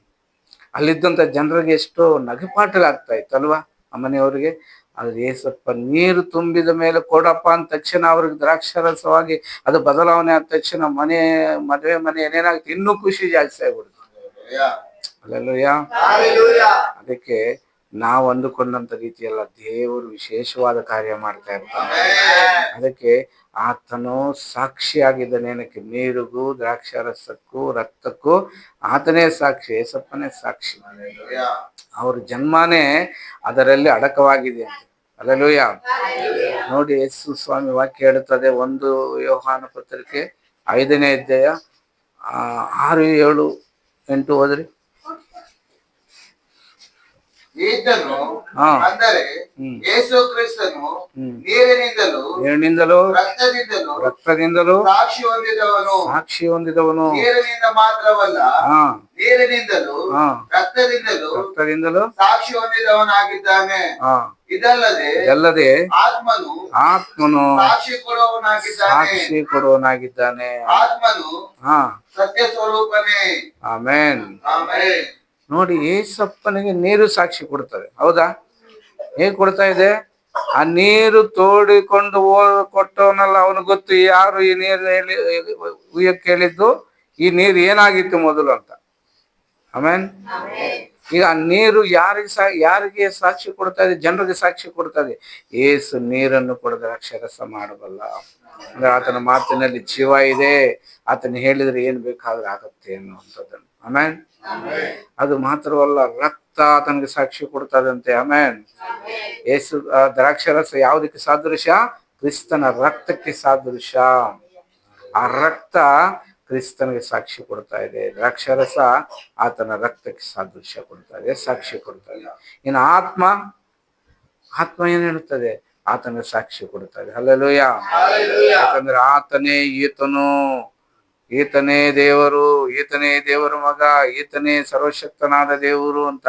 ಅಲ್ಲಿದ್ದಂಥ ಜನರಿಗೆ ಎಷ್ಟೋ ನಗೆಪಾಟಲಾಗ್ತಾ ಇತ್ತು ಅಲ್ವಾ ಆ ಮನೆಯವರಿಗೆ. ಆದ್ರೆ ಏಸಪ್ಪ ನೀರು ತುಂಬಿದ ಮೇಲೆ ಕೊಡಪ್ಪ ಅಂದ ತಕ್ಷಣ ಅವ್ರಿಗೆ ದ್ರಾಕ್ಷಾರಸವಾಗಿ ಅದು ಬದಲಾವಣೆ ಆದ ತಕ್ಷಣ ಮದುವೆ ಮನೆ ಏನೇನಾಗುತ್ತೆ? ಇನ್ನೂ ಖುಷಿ ಜಾಸ್ತಿ ಆಗ್ಬಿಡುತ್ತೆ. ಅಲ್ಲೆಲ್ಲೂಯ್ಯ. ಅದಕ್ಕೆ ನಾವು ಅಂದುಕೊಂಡಂತ ರೀತಿಯಲ್ಲ, ದೇವರು ವಿಶೇಷವಾದ ಕಾರ್ಯ ಮಾಡ್ತಾ ಇರ್ತಾನೆ. ಅದಕ್ಕೆ ಆತನು ಸಾಕ್ಷಿಯಾಗಿದ್ದಾನೆ. ಏನಕ್ಕೆ? ನೀರಿಗೂ ದ್ರಾಕ್ಷಾರಸಕ್ಕೂ ರಕ್ತಕ್ಕೂ ಆತನೇ ಸಾಕ್ಷಿ, ಏಸಪ್ಪನೇ ಸಾಕ್ಷಿ. ಅವ್ರ ಜನ್ಮನೇ ಅದರಲ್ಲಿ ಅಡಕವಾಗಿದೆ ಅಂತ. ಅಲ್ಲೆಲ್ಲೂಯ್ಯ. ನೋಡಿ, ಯೇಸು ಸ್ವಾಮಿ ವಾಕ್ಯ ಹೇಳುತ್ತದೆ, 1 ಯೋಹಾನ ಪತ್ರಿಕೆ 5ನೇ ಅಧ್ಯಾಯ 6, 7, 8 ಓದ್ರಿ. ಈತನು ಅಂದರೆ ಯೇಸು ಕ್ರಿಸ್ತನು ನೀರಿನಿಂದಲೂ ರಕ್ತದಿಂದಲೂ ಸಾಕ್ಷಿ ಹೊಂದಿದವನು. ನೀರಿನಿಂದ ಮಾತ್ರವಲ್ಲ, ನೀರಿನಿಂದಲೂ ರಕ್ತದಿಂದಲೂ ಸಾಕ್ಷಿ ಹೊಂದಿದವನಾಗಿದ್ದಾನೆ. ಇದಲ್ಲದೆ ಆತ್ಮನು ಸಾಕ್ಷಿ ಕೊಡುವವನಾಗಿದ್ದಾನೆ. ಆತ್ಮನು ಸತ್ಯ ಸ್ವರೂಪನೇ. ಆಮೇನ್. ನೋಡಿ, ಏಸಪ್ಪನಿಗೆ ನೀರು ಸಾಕ್ಷಿ ಕೊಡ್ತದೆ. ಹೌದಾ? ಹೇಗೆ ಕೊಡ್ತಾ ಇದೆ? ಆ ನೀರು ತೋಡಿಕೊಂಡು ಕೊಟ್ಟವನಲ್ಲ, ಅವನಿಗೆ ಗೊತ್ತು ಯಾರು ಈ ನೀರು ಉಯ್ಯಕ್ಕೆ ಹೇಳಿದ್ದು, ಈ ನೀರು ಏನಾಗಿತ್ತು ಮೊದಲು ಅಂತ. ಆಮೇನ್. ಈಗ ಆ ನೀರು ಯಾರಿಗೆ ಸಾಕ್ಷಿ ಕೊಡ್ತಾ ಇದೆ? ಜನರಿಗೆ ಸಾಕ್ಷಿ ಕೊಡ್ತಾ ಇದೆ. ಏಸು ನೀರನ್ನು ಕೂಡ ದ್ರಾಕ್ಷಾರಸ ಮಾಡಬಲ್ಲ. ಅಂದ್ರೆ ಆತನ ಮಾತಿನಲ್ಲಿ ಜೀವ ಇದೆ. ಆತನ ಹೇಳಿದ್ರೆ ಏನ್ ಬೇಕಾದ್ರೂ ಆಗತ್ತೆ ಅನ್ನುವಂಥದ್ದನ್ನು. ಆಮೇನ್. ಅದು ಮಾತ್ರವಲ್ಲ, ರಕ್ತ ಆತನಿಗೆ ಸಾಕ್ಷಿ ಕೊಡ್ತದಂತೆ. ಆಮೇನ್. ಏಸು ದ್ರಾಕ್ಷಾರಸ ಯಾವುದಕ್ಕೆ ಸಾದೃಶ್ಯ? ಕ್ರಿಸ್ತನ ರಕ್ತಕ್ಕೆ ಸಾದೃಶ್ಯ. ಆ ರಕ್ತ ಕ್ರಿಸ್ತನಿಗೆ ಸಾಕ್ಷಿ ಕೊಡ್ತಾ ಇದೆ. ದ್ರಾಕ್ಷಾರಸ ಆತನ ರಕ್ತಕ್ಕೆ ಸಾದೃಶ್ಯ ಕೊಡ್ತಾ ಇದೆ, ಸಾಕ್ಷಿ ಕೊಡ್ತಾ ಇದೆ. ಇನ್ನು ಆತ್ಮ ಏನ್ ಹೇಳುತ್ತದೆ? ಆತನಿಗೆ ಸಾಕ್ಷಿ ಕೊಡ್ತಾ ಇದೆ. ಹಲ್ಲೆಲೂಯ. ಯಾಕಂದ್ರೆ ಆತನೇ ಈತನೇ ದೇವರು, ಈತನೇ ದೇವರ ಮಗ, ಈತನೇ ಸರ್ವಶಕ್ತನಾದ ದೇವರು ಅಂತ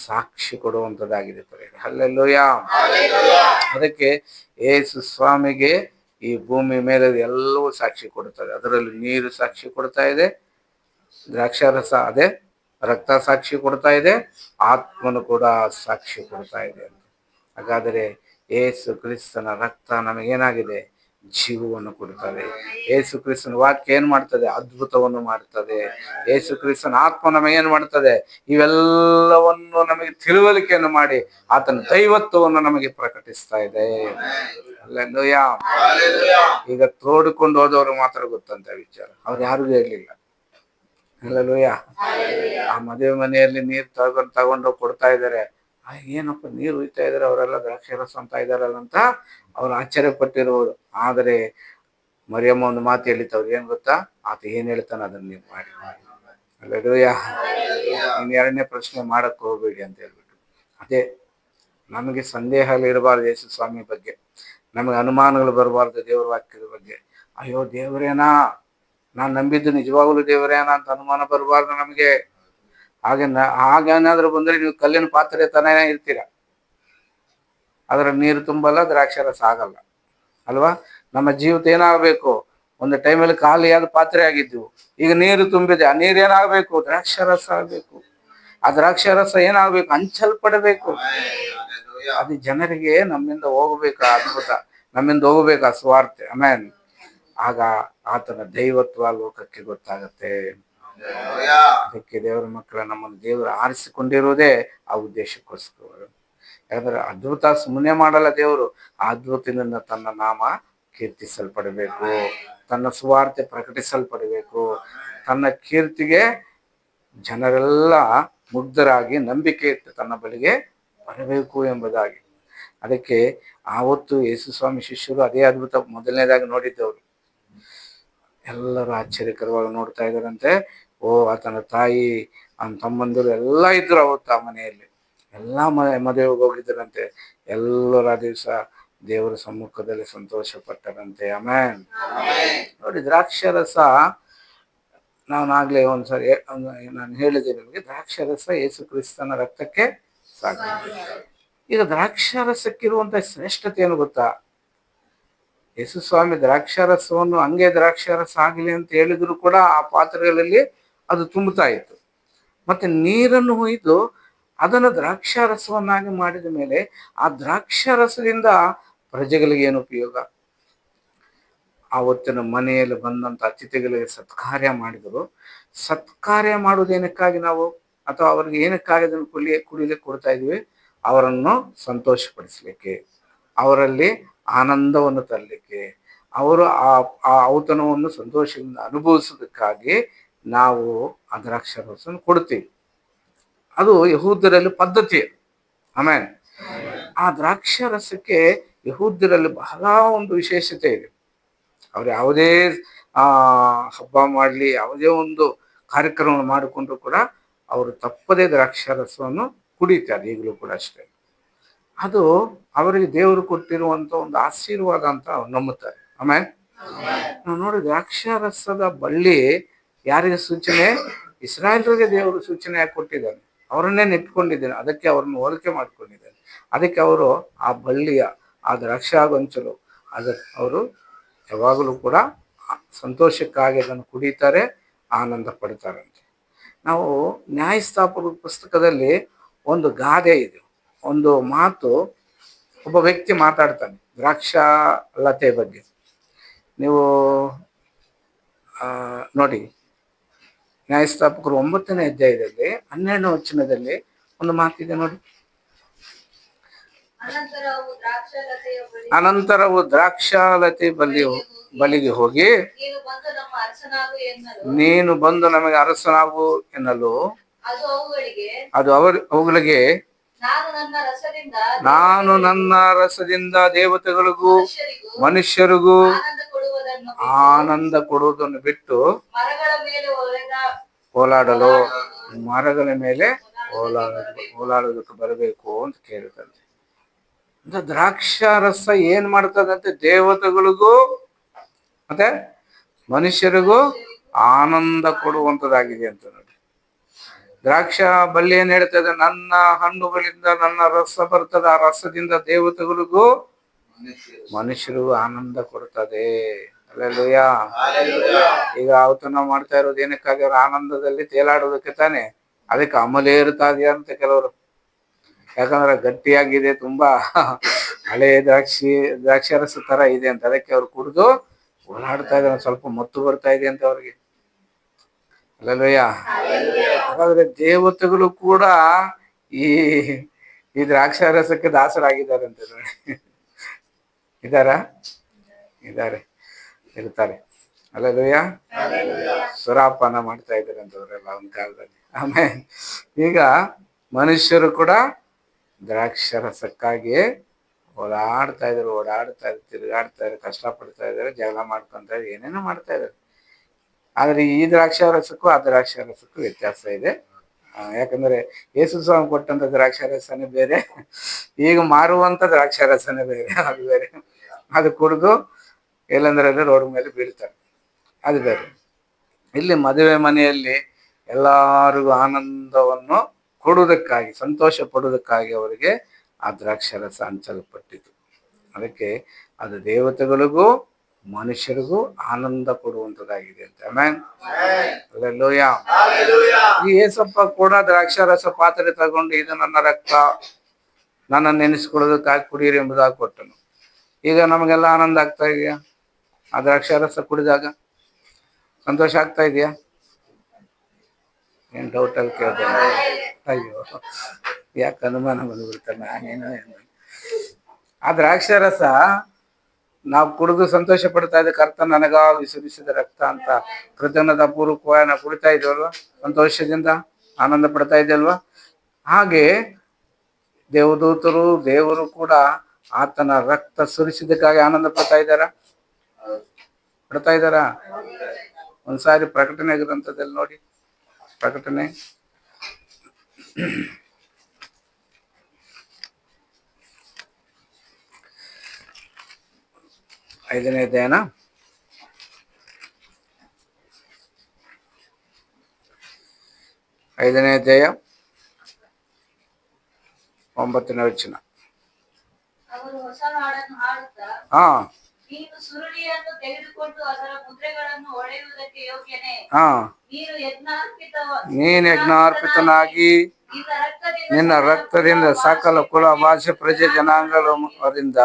ಸಾಕ್ಷಿ ಕೊಡುವಂಥದ್ದಾಗಿದೆ. ಹಲ್ಲೆಲೂಯ. ಅದಕ್ಕೆ ಯೇಸು ಸ್ವಾಮಿಗೆ ಈ ಭೂಮಿ ಮೇಲೆ ಎಲ್ಲವೂ ಸಾಕ್ಷಿ ಕೊಡ್ತದೆ. ಅದರಲ್ಲಿ ನೀರು ಸಾಕ್ಷಿ ಕೊಡ್ತಾ ಇದೆ, ದ್ರಾಕ್ಷಾರಸ ಅದೇ ರಕ್ತ ಸಾಕ್ಷಿ ಕೊಡ್ತಾ ಇದೆ, ಆತ್ಮನು ಕೂಡ ಸಾಕ್ಷಿ ಕೊಡ್ತಾ ಇದೆ. ಹಾಗಾದರೆ ಯೇಸು ಕ್ರಿಸ್ತನ ರಕ್ತ ನಮಗೇನಾಗಿದೆ? ಜೀವವನ್ನು ಕೊಡ್ತದೆ. ಯೇಸು ಕ್ರಿಸ್ತನ ವಾಕ್ಯ ಏನ್ ಮಾಡ್ತದೆ? ಅದ್ಭುತವನ್ನು ಮಾಡ್ತದೆ. ಯೇಸು ಕ್ರಿಸ್ತನ ಆತ್ಮ ನಮಗೇನ್ ಮಾಡ್ತದೆ? ಇವೆಲ್ಲವನ್ನು ನಮಗೆ ತಿಳುವಳಿಕೆಯನ್ನು ಮಾಡಿ ಆತನ ದೈವತ್ವವನ್ನು ನಮಗೆ ಪ್ರಕಟಿಸ್ತಾ ಇದೆ. ಅಲ್ಲೆಲ್ಲೂಯ್ಯ. ಈಗ ತೋಡಿಕೊಂಡು ಹೋದವರು ಮಾತ್ರ ಗೊತ್ತಂತ ವಿಚಾರ, ಅವ್ರು ಯಾರಿಗೂ ಹೇಳಲಿಲ್ಲ. ಅಲ್ಲೆಲ್ಲೂಯ್ಯ. ಆ ಮದುವೆ ಮನೆಯಲ್ಲಿ ನೀರು ತಗೊಂಡು ಕೊಡ್ತಾ ಇದ್ದಾರೆ. ಏನಪ್ಪ ನೀರು ಉಯ್ತಾ ಇದಾರೆ, ಅವರೆಲ್ಲ ದ್ರಾಕ್ಷಾರಸ ಅಂತ ಇದಾರಲ್ಲ ಅಂತ ಅವ್ರು ಆಶ್ಚರ್ಯಪಟ್ಟಿರುವುದು. ಆದರೆ ಮರಿಯಮ್ಮ ಒಂದು ಮಾತು ಹೇಳಿತ್ತವ್ರು, ಏನ್ ಗೊತ್ತಾ? ಆತ ಏನ್ ಹೇಳ್ತಾನೆ ಅದನ್ನ ನೀವು ಮಾಡಿ. ಅಲ್ಲೆಲ್ಲೂಯ್ಯ. ಇನ್ 2ನೇ ಪ್ರಶ್ನೆ ಮಾಡಕ್ ಹೋಗ್ಬೇಡಿ ಅಂತ ಹೇಳ್ಬಿಟ್ಟು. ಅದೇ ನಮಗೆ ಸಂದೇಹ ಇರಬಾರ್ದು ಯೇಸು ಸ್ವಾಮಿ ಬಗ್ಗೆ, ನಮಗೆ ಅನುಮಾನಗಳು ಬರಬಾರ್ದು ದೇವರ ವಾಕ್ಯದ ಬಗ್ಗೆ. ಅಯ್ಯೋ ದೇವರೇನಾ, ನಾನು ನಂಬಿದ್ದು ನಿಜವಾಗ್ಲೂ ದೇವರೇನಾ ಅಂತ ಅನುಮಾನ ಬರಬಾರ್ದು ನಮಗೆ. ಹಾಗೇನಾದ್ರೂ ಬಂದ್ರೆ ನೀವು ಕಲ್ಲಿನ ಪಾತ್ರೆ ತಾನೇ ಇರ್ತೀರ, ಅದರ ನೀರು ತುಂಬಲ್ಲ, ದ್ರಾಕ್ಷಾರಸ ಆಗಲ್ಲ ಅಲ್ವಾ? ನಮ್ಮ ಜೀವಿತ ಏನಾಗಬೇಕು? ಒಂದು ಟೈಮಲ್ಲಿ ಖಾಲಿಯಾದ ಪಾತ್ರೆ ಆಗಿದ್ದೆವು, ಈಗ ನೀರು ತುಂಬಿದೆ. ಆ ನೀರು ಏನಾಗಬೇಕು? ದ್ರಾಕ್ಷಾರಸ ಆಗಬೇಕು. ಆ ದ್ರಾಕ್ಷಾರಸ ಏನಾಗಬೇಕು? ಹಂಚಲ್ಪಡಬೇಕು. ಅದು ಜನರಿಗೆ ನಮ್ಮಿಂದ ಹೋಗ್ಬೇಕು, ಅದ್ಭುತ ನಮ್ಮಿಂದ ಹೋಗ್ಬೇಕು, ಆ ಸ್ವಾರ್ಥ. ಆಮೇನ್. ಆಗ ಆತನ ದೈವತ್ವ ಲೋಕಕ್ಕೆ ಗೊತ್ತಾಗತ್ತೆ. ಅದಕ್ಕೆ ದೇವರ ಮಕ್ಕಳ ನಮ್ಮನ್ನು ದೇವರು ಆರಿಸಿಕೊಂಡಿರುವುದೇ ಆ ಉದ್ದೇಶಕ್ಕೋಸ್ಕರ. ಯಾಕಂದ್ರೆ ಅದ್ಭುತ ಸುಮ್ಮನೆ ಮಾಡಲ್ಲ ದೇವರು, ಆ ಅದ್ಭುತದಿಂದ ತನ್ನ ನಾಮ ಕೀರ್ತಿಸಲ್ಪಡಬೇಕು, ತನ್ನ ಸುವಾರ್ತೆ ಪ್ರಕಟಿಸಲ್ಪಡಬೇಕು, ತನ್ನ ಕೀರ್ತಿಗೆ ಜನರೆಲ್ಲ ಮುಗ್ಧರಾಗಿ ನಂಬಿಕೆ ಇಟ್ಟು ತನ್ನ ಬಳಿಗೆ ಬರಬೇಕು ಎಂಬುದಾಗಿ. ಅದಕ್ಕೆ ಆವತ್ತು ಯೇಸು ಸ್ವಾಮಿ ಶಿಷ್ಯರು ಅದೇ ಅದ್ಭುತ ಮೊದಲನೇದಾಗಿ ನೋಡಿದ್ದವರು. ಎಲ್ಲರೂ ಆಶ್ಚರ್ಯಕರವಾಗಿ ನೋಡ್ತಾ ಇದ್ದಾರಂತೆ. ಓ ಆತನ ತಾಯಿ ಅವನ ತಮ್ಮಂದಿರು ಎಲ್ಲ ಇದ್ರು ಅವತ್ತು ಆ ಮನೆಯಲ್ಲಿ. ಎಲ್ಲ ಮದುವೆಗೆ ಹೋಗಿದ್ದರಂತೆ. ಎಲ್ಲರ ದಿವಸ ದೇವರ ಸಮ್ಮುಖದಲ್ಲಿ ಸಂತೋಷ ಪಟ್ಟರಂತೆ. ಆಮೆನ್. ನೋಡಿ, ದ್ರಾಕ್ಷಾರಸ ನಾನಾಗ್ಲೇ ಒಂದ್ಸರಿ ನಾನು ಹೇಳಿದೆ ನಿಮಗೆ, ದ್ರಾಕ್ಷಾರಸ ಯೇಸು ಕ್ರಿಸ್ತನ ರಕ್ತಕ್ಕೆ ಸಾಕು. ಈಗ ದ್ರಾಕ್ಷಾರಸಕ್ಕಿರುವಂತ ಶ್ರೇಷ್ಠತೆ ಏನು ಗೊತ್ತಾ? ಯೇಸು ಸ್ವಾಮಿ ದ್ರಾಕ್ಷಾರಸವನ್ನು ಹಂಗೆ ದ್ರಾಕ್ಷಾರಸ ಆಗಲಿ ಅಂತ ಹೇಳಿದ್ರು ಕೂಡ ಆ ಪಾತ್ರೆಗಳಲ್ಲಿ ಅದು ತುಂಬುತ್ತಾ ಇತ್ತು. ಮತ್ತೆ ನೀರನ್ನು ಒಯ್ದು ಅದನ್ನು ದ್ರಾಕ್ಷಾರಸವನ್ನಾಗಿ ಮಾಡಿದ ಮೇಲೆ ಆ ದ್ರಾಕ್ಷಾರಸದಿಂದ ಪ್ರಜೆಗಳಿಗೆ ಏನು ಉಪಯೋಗ? ಆವತ್ತಿನ ಮನೆಯಲ್ಲಿ ಬಂದಂತ ಅತಿಥಿಗಳಿಗೆ ಸತ್ಕಾರ್ಯ ಮಾಡಿದರು. ಸತ್ಕಾರ್ಯ ಮಾಡುವುದೇನಕ್ಕಾಗಿ ನಾವು, ಅಥವಾ ಅವ್ರಿಗೆ ಏನಕ್ಕಾಗಿ ಅದನ್ನು ಕುಡಿಲಿಕ್ಕೆ ಕೊಡ್ತಾ ಇದ್ವಿ? ಅವರನ್ನು ಸಂತೋಷಪಡಿಸ್ಲಿಕ್ಕೆ, ಅವರಲ್ಲಿ ಆನಂದವನ್ನು ತರಲಿಕ್ಕೆ, ಅವರು ಆ ಔತಣವನ್ನು ಸಂತೋಷದಿಂದ ಅನುಭವಿಸೋದಕ್ಕಾಗಿ ನಾವು ಆ ದ್ರಾಕ್ಷಾರಸವನ್ನು ಕೊಡ್ತೀವಿ. ಅದು ಯಹೂದ್ಯರಲ್ಲಿ ಪದ್ಧತಿ. ಆಮೇಲೆ ಆ ದ್ರಾಕ್ಷಾರಸಕ್ಕೆ ಯಹೂದ್ಯರಲ್ಲಿ ಬಹಳ ಒಂದು ವಿಶೇಷತೆ ಇದೆ. ಅವ್ರು ಯಾವುದೇ ಹಬ್ಬ ಮಾಡಲಿ, ಯಾವುದೇ ಒಂದು ಕಾರ್ಯಕ್ರಮ ಮಾಡಿಕೊಂಡ್ರು ಕೂಡ ಅವರು ತಪ್ಪದೇ ದ್ರಾಕ್ಷಾರಸವನ್ನು ಕುಡಿತಾರೆ. ಈಗಲೂ ಕೂಡ ಅಷ್ಟೇ. ಅದು ಅವರಿಗೆ ದೇವರು ಕೊಟ್ಟಿರುವಂತ ಒಂದು ಆಶೀರ್ವಾದ ಅಂತ ಅವ್ರು ನಂಬುತ್ತಾರೆ. ಆಮೇಲೆ ನಾವು ನೋಡಿ, ದ್ರಾಕ್ಷಾರಸದ ಬಳ್ಳಿ ಯಾರಿಗೆ ಸೂಚನೆ? ಇಸ್ರಾಯೇಲರಿಗೆ ದೇವರು ಸೂಚನೆಯಾಗಿ ಕೊಟ್ಟಿದ್ದಾನೆ. ಅವರನ್ನೇ ನೆಟ್ಕೊಂಡಿದ್ದೇನೆ, ಅದಕ್ಕೆ ಅವ್ರನ್ನ ಹೋಲಿಕೆ ಮಾಡ್ಕೊಂಡಿದ್ದೇನೆ. ಅದಕ್ಕೆ ಅವರು ಆ ಬಳ್ಳಿಯ ಆ ದ್ರಾಕ್ಷಾಗೊಂಚಲು ಅವರು ಯಾವಾಗಲೂ ಕೂಡ ಸಂತೋಷಕ್ಕಾಗಿ ಅದನ್ನು ಕುಡಿತಾರೆ, ಆನಂದ ಪಡ್ತಾರಂತೆ. ನಾವು ನ್ಯಾಯಸ್ಥಾಪಕ ಪುಸ್ತಕದಲ್ಲಿ ಒಂದು ಗಾದೆ ಇದೆ, ಒಂದು ಮಾತು. ಒಬ್ಬ ವ್ಯಕ್ತಿ ಮಾತಾಡ್ತಾನೆ ದ್ರಾಕ್ಷಾಲತೆ ಬಗ್ಗೆ. ನೀವು ನೋಡಿ, ನ್ಯಾಯಸ್ಥಾಪಕರು 9ನೇ ಅಧ್ಯಾಯದಲ್ಲಿ 12ನೇ ವಚನದಲ್ಲಿ ಒಂದು ಮಾತಿದೆ ನೋಡಿ. ಅನಂತರವು ದ್ರಾಕ್ಷಾಲತೆ ಬಲಿಗೆ ಹೋಗಿ, ನೀನು ಬಂದು ನಮಗೆ ಅರಸನಾಗು ಎನ್ನಲು, ಅದು ಅವುಗಳಿಗೆ, ನಾನು ನನ್ನ ರಸದಿಂದ ದೇವತೆಗಳಿಗೂ ಮನುಷ್ಯರಿಗೂ ಆನಂದ ಕೊಡುವುದನ್ನು ಬಿಟ್ಟು ಓಲಾಡಲು, ಮರಗಳ ಮೇಲೆ ಓಲಾಡೋದಕ್ಕೆ ಬರಬೇಕು ಅಂತ ಕೇಳಿದಂತೆ. ದ್ರಾಕ್ಷಾರಸ ಏನ್ ಮಾಡ್ತದಂತೆ? ದೇವತೆಗಳಿಗೂ ಮತ್ತೆ ಮನುಷ್ಯರಿಗೂ ಆನಂದ ಕೊಡುವಂತದ್ದಾಗಿದೆ ಅಂತ ನೋಡಿ. ದ್ರಾಕ್ಷಾ ಬಳ್ಳಿ ಏನ್ ಹೇಳ್ತದೆ? ನನ್ನ ಹಣ್ಣುಗಳಿಂದ ನನ್ನ ರಸ ಬರ್ತದೆ, ಆ ರಸದಿಂದ ದೇವತೆಗಳಿಗೂ ಮನುಷ್ಯರಿಗೂ ಆನಂದ ಕೊಡ್ತದೆ. ಹಲ್ಲೆಲೂಯಾ. ಈಗ ಔತಣ ಮಾಡ್ತಾ ಇರೋದು ಏನಕ್ಕಾಗಿ? ಅವ್ರ ಆನಂದದಲ್ಲಿ ತೇಲಾಡೋದಕ್ಕೆ ತಾನೆ. ಅದಕ್ಕೆ ಅಮಲೇ ಇರ್ತಾದೆ ಅಂತ ಕೆಲವರು. ಯಾಕಂದ್ರೆ ಗಟ್ಟಿಯಾಗಿದೆ, ತುಂಬಾ ಹಳೆ ದ್ರಾಕ್ಷಾರಸ ತರ ಇದೆ ಅಂತ, ಅದಕ್ಕೆ ಅವ್ರು ಕುಡಿದು ಓಡಾಡ್ತಾ ಇದ್ದಾರೆ. ಸ್ವಲ್ಪ ಮತ್ತು ಬರ್ತಾ ಇದೆ ಅಂತ ಅವ್ರಿಗೆ. ಹಲ್ಲೆಲೂಯಾ. ಹಾಗಾದ್ರೆ ದೇವತೆಗಳು ಕೂಡ ಈ ದ್ರಾಕ್ಷಾರಸಕ್ಕೆ ದಾಸರಾಗಿದ್ದಾರೆ ಅಂತ ನೋಡಿ. ಇದ್ದಾರೆ, ಇರ್ತಾರೆ. ಹಲ್ಲೆಲೂಯಾ. ಸುರಾಪಾನ ಮಾಡ್ತಾ ಇದ್ದಾರೆ ಅಂತವ್ರೆಲ್ಲ ಒಂದು ಕಾಲದಲ್ಲಿ. ಆಮೇಲೆ ಈಗ ಮನುಷ್ಯರು ಕೂಡ ದ್ರಾಕ್ಷಾರಸಕ್ಕಾಗಿ ಓಡಾಡ್ತಾ ಇದ್ದಾರೆ, ತಿರುಗಾಡ್ತಾ ಇದ್ದಾರೆ, ಕಷ್ಟಪಡ್ತಾ ಇದ್ದಾರೆ, ಜಗಳ ಮಾಡ್ಕೊಂತ ಇದ್ದಾರೆ, ಏನೇನೋ ಮಾಡ್ತಾ ಇದ್ದಾರೆ. ಆದ್ರೆ ಈ ದ್ರಾಕ್ಷಾರಸಕ್ಕೂ ಆ ದ್ರಾಕ್ಷಾರಸಕ್ಕೂ ವ್ಯತ್ಯಾಸ ಇದೆ. ಯಾಕಂದ್ರೆ ಯೇಸು ಸ್ವಾಮಿ ಕೊಟ್ಟಂತ ದ್ರಾಕ್ಷಾರಸನೇ ಬೇರೆ, ಈಗ ಮಾರುವಂತ ದ್ರಾಕ್ಷಾರಸನೇ ಬೇರೆ. ಅದು ಬೇರೆ. ಅದು ಕುಡಿದು ಎಲ್ಲಂದ್ರೆ ರೋಡ್ ಮೇಲೆ ಬೀಳ್ತಾರೆ, ಅದು ಬೇರೆ. ಇಲ್ಲಿ ಮದುವೆ ಮನೆಯಲ್ಲಿ ಎಲ್ಲರಿಗೂ ಆನಂದವನ್ನು ಕೊಡುವುದಕ್ಕಾಗಿ, ಸಂತೋಷ ಪಡುವುದಕ್ಕಾಗಿ ಅವರಿಗೆ ಆ ದ್ರಾಕ್ಷಾರಸ ಹಂಚಲ್ಪಟ್ಟಿತು. ಅದಕ್ಕೆ ಅದು ದೇವತೆಗಳಿಗೂ ಮನುಷ್ಯರಿಗೂ ಆನಂದ ಕೊಡುವಂತದ್ದಾಗಿದೆ ಅಂತ. ಆಮೆನ್. ಹಲ್ಲೆಲೂಯಾ. ಈ ಏಸಪ್ಪ ಕೂಡ ದ್ರಾಕ್ಷಾರಸ ಪಾತ್ರೆ ತಗೊಂಡು, ಇದು ನನ್ನ ರಕ್ತ, ನನ್ನ ನೆನೆಸ್ಕೊಳ್ಳೋದಕ್ಕಾಗಿ ಕುಡಿಯಿರಿ ಎಂಬುದಾಗಿ ಕೊಟ್ಟನು. ಈಗ ನಮಗೆಲ್ಲ ಆನಂದ ಆಗ್ತಾ ಇದೆಯಾ? ಆ ದ್ರಾಕ್ಷಾರಸ ಕುಡಿದಾಗ ಸಂತೋಷ ಆಗ್ತಾ ಇದೆಯಾ? ಏನ್ ಡೌಟ್ ಅಲ್ಲಿ ಕೇಳ್ದೆ? ಅಯ್ಯೋ, ಯಾಕೆ ಅನುಮಾನ ಬಂದ್ಬಿಡ್ತಾರೆ. ನಾನೇನೋ ಆ ದ್ರಾಕ್ಷಾರಸ ನಾವು ಕುಡಿದು ಸಂತೋಷ ಪಡ್ತಾ ಇದ್ದ, ಕರ್ತನ ನನಗಾಗಿ ಸುರಿಸಿದ ರಕ್ತ ಅಂತ ಕೃತಜ್ಞತಾ ಪೂರ್ವಕವಾಗಿ ನಾವು ಕುಡಿತಾ ಇದ್ದೇವಲ್ವಾ, ಸಂತೋಷದಿಂದ ಆನಂದ ಪಡ್ತಾ ಇದ್ದೇಲ್ವಾ? ಹಾಗೆ ದೇವದೂತರು, ದೇವರು ಕೂಡ ಆತನ ರಕ್ತ ಸುರಿಸಿದಕ್ಕಾಗಿ ಆನಂದ ಪಡ್ತಾ ಇದ್ದಾರಾ? ಒಂದ್ಸಾರಿ ಪ್ರಕಟಣೆ ಗ್ರಂಥದಲ್ಲಿ ನೋಡಿ, ಪ್ರಕಟಣೆ 5ನೇ ಅಧ್ಯಾಯನ 5ನೇ ಅಧ್ಯಾಯ 9ನೇ ವಚನ. ಅವರು ಹೊಸ ಹಾಡನ್ನು ಹಾಡುತ್ತಾ, ಹಾ ನೀನು ಸುರುಳಿಯನ್ನು ತೆಗೆದುಕೊಂಡು ಅದರ ಮುದ್ರೆಗಳನ್ನು ಹೊಡೆಯುವುದಕ್ಕೆ ಯೋಗ್ಯನೇ. ಹಾ ನೀನು ನೀನ್ ಯಜ್ಞಾರ್ಪಿತನಾಗಿ ನಿನ್ನ ರಕ್ತದಿಂದ ಸಕಲ ಕುಲ ಭಾಷೆ ಪ್ರಜೆ ಜನಾಂಗಗಳವರಿಂದ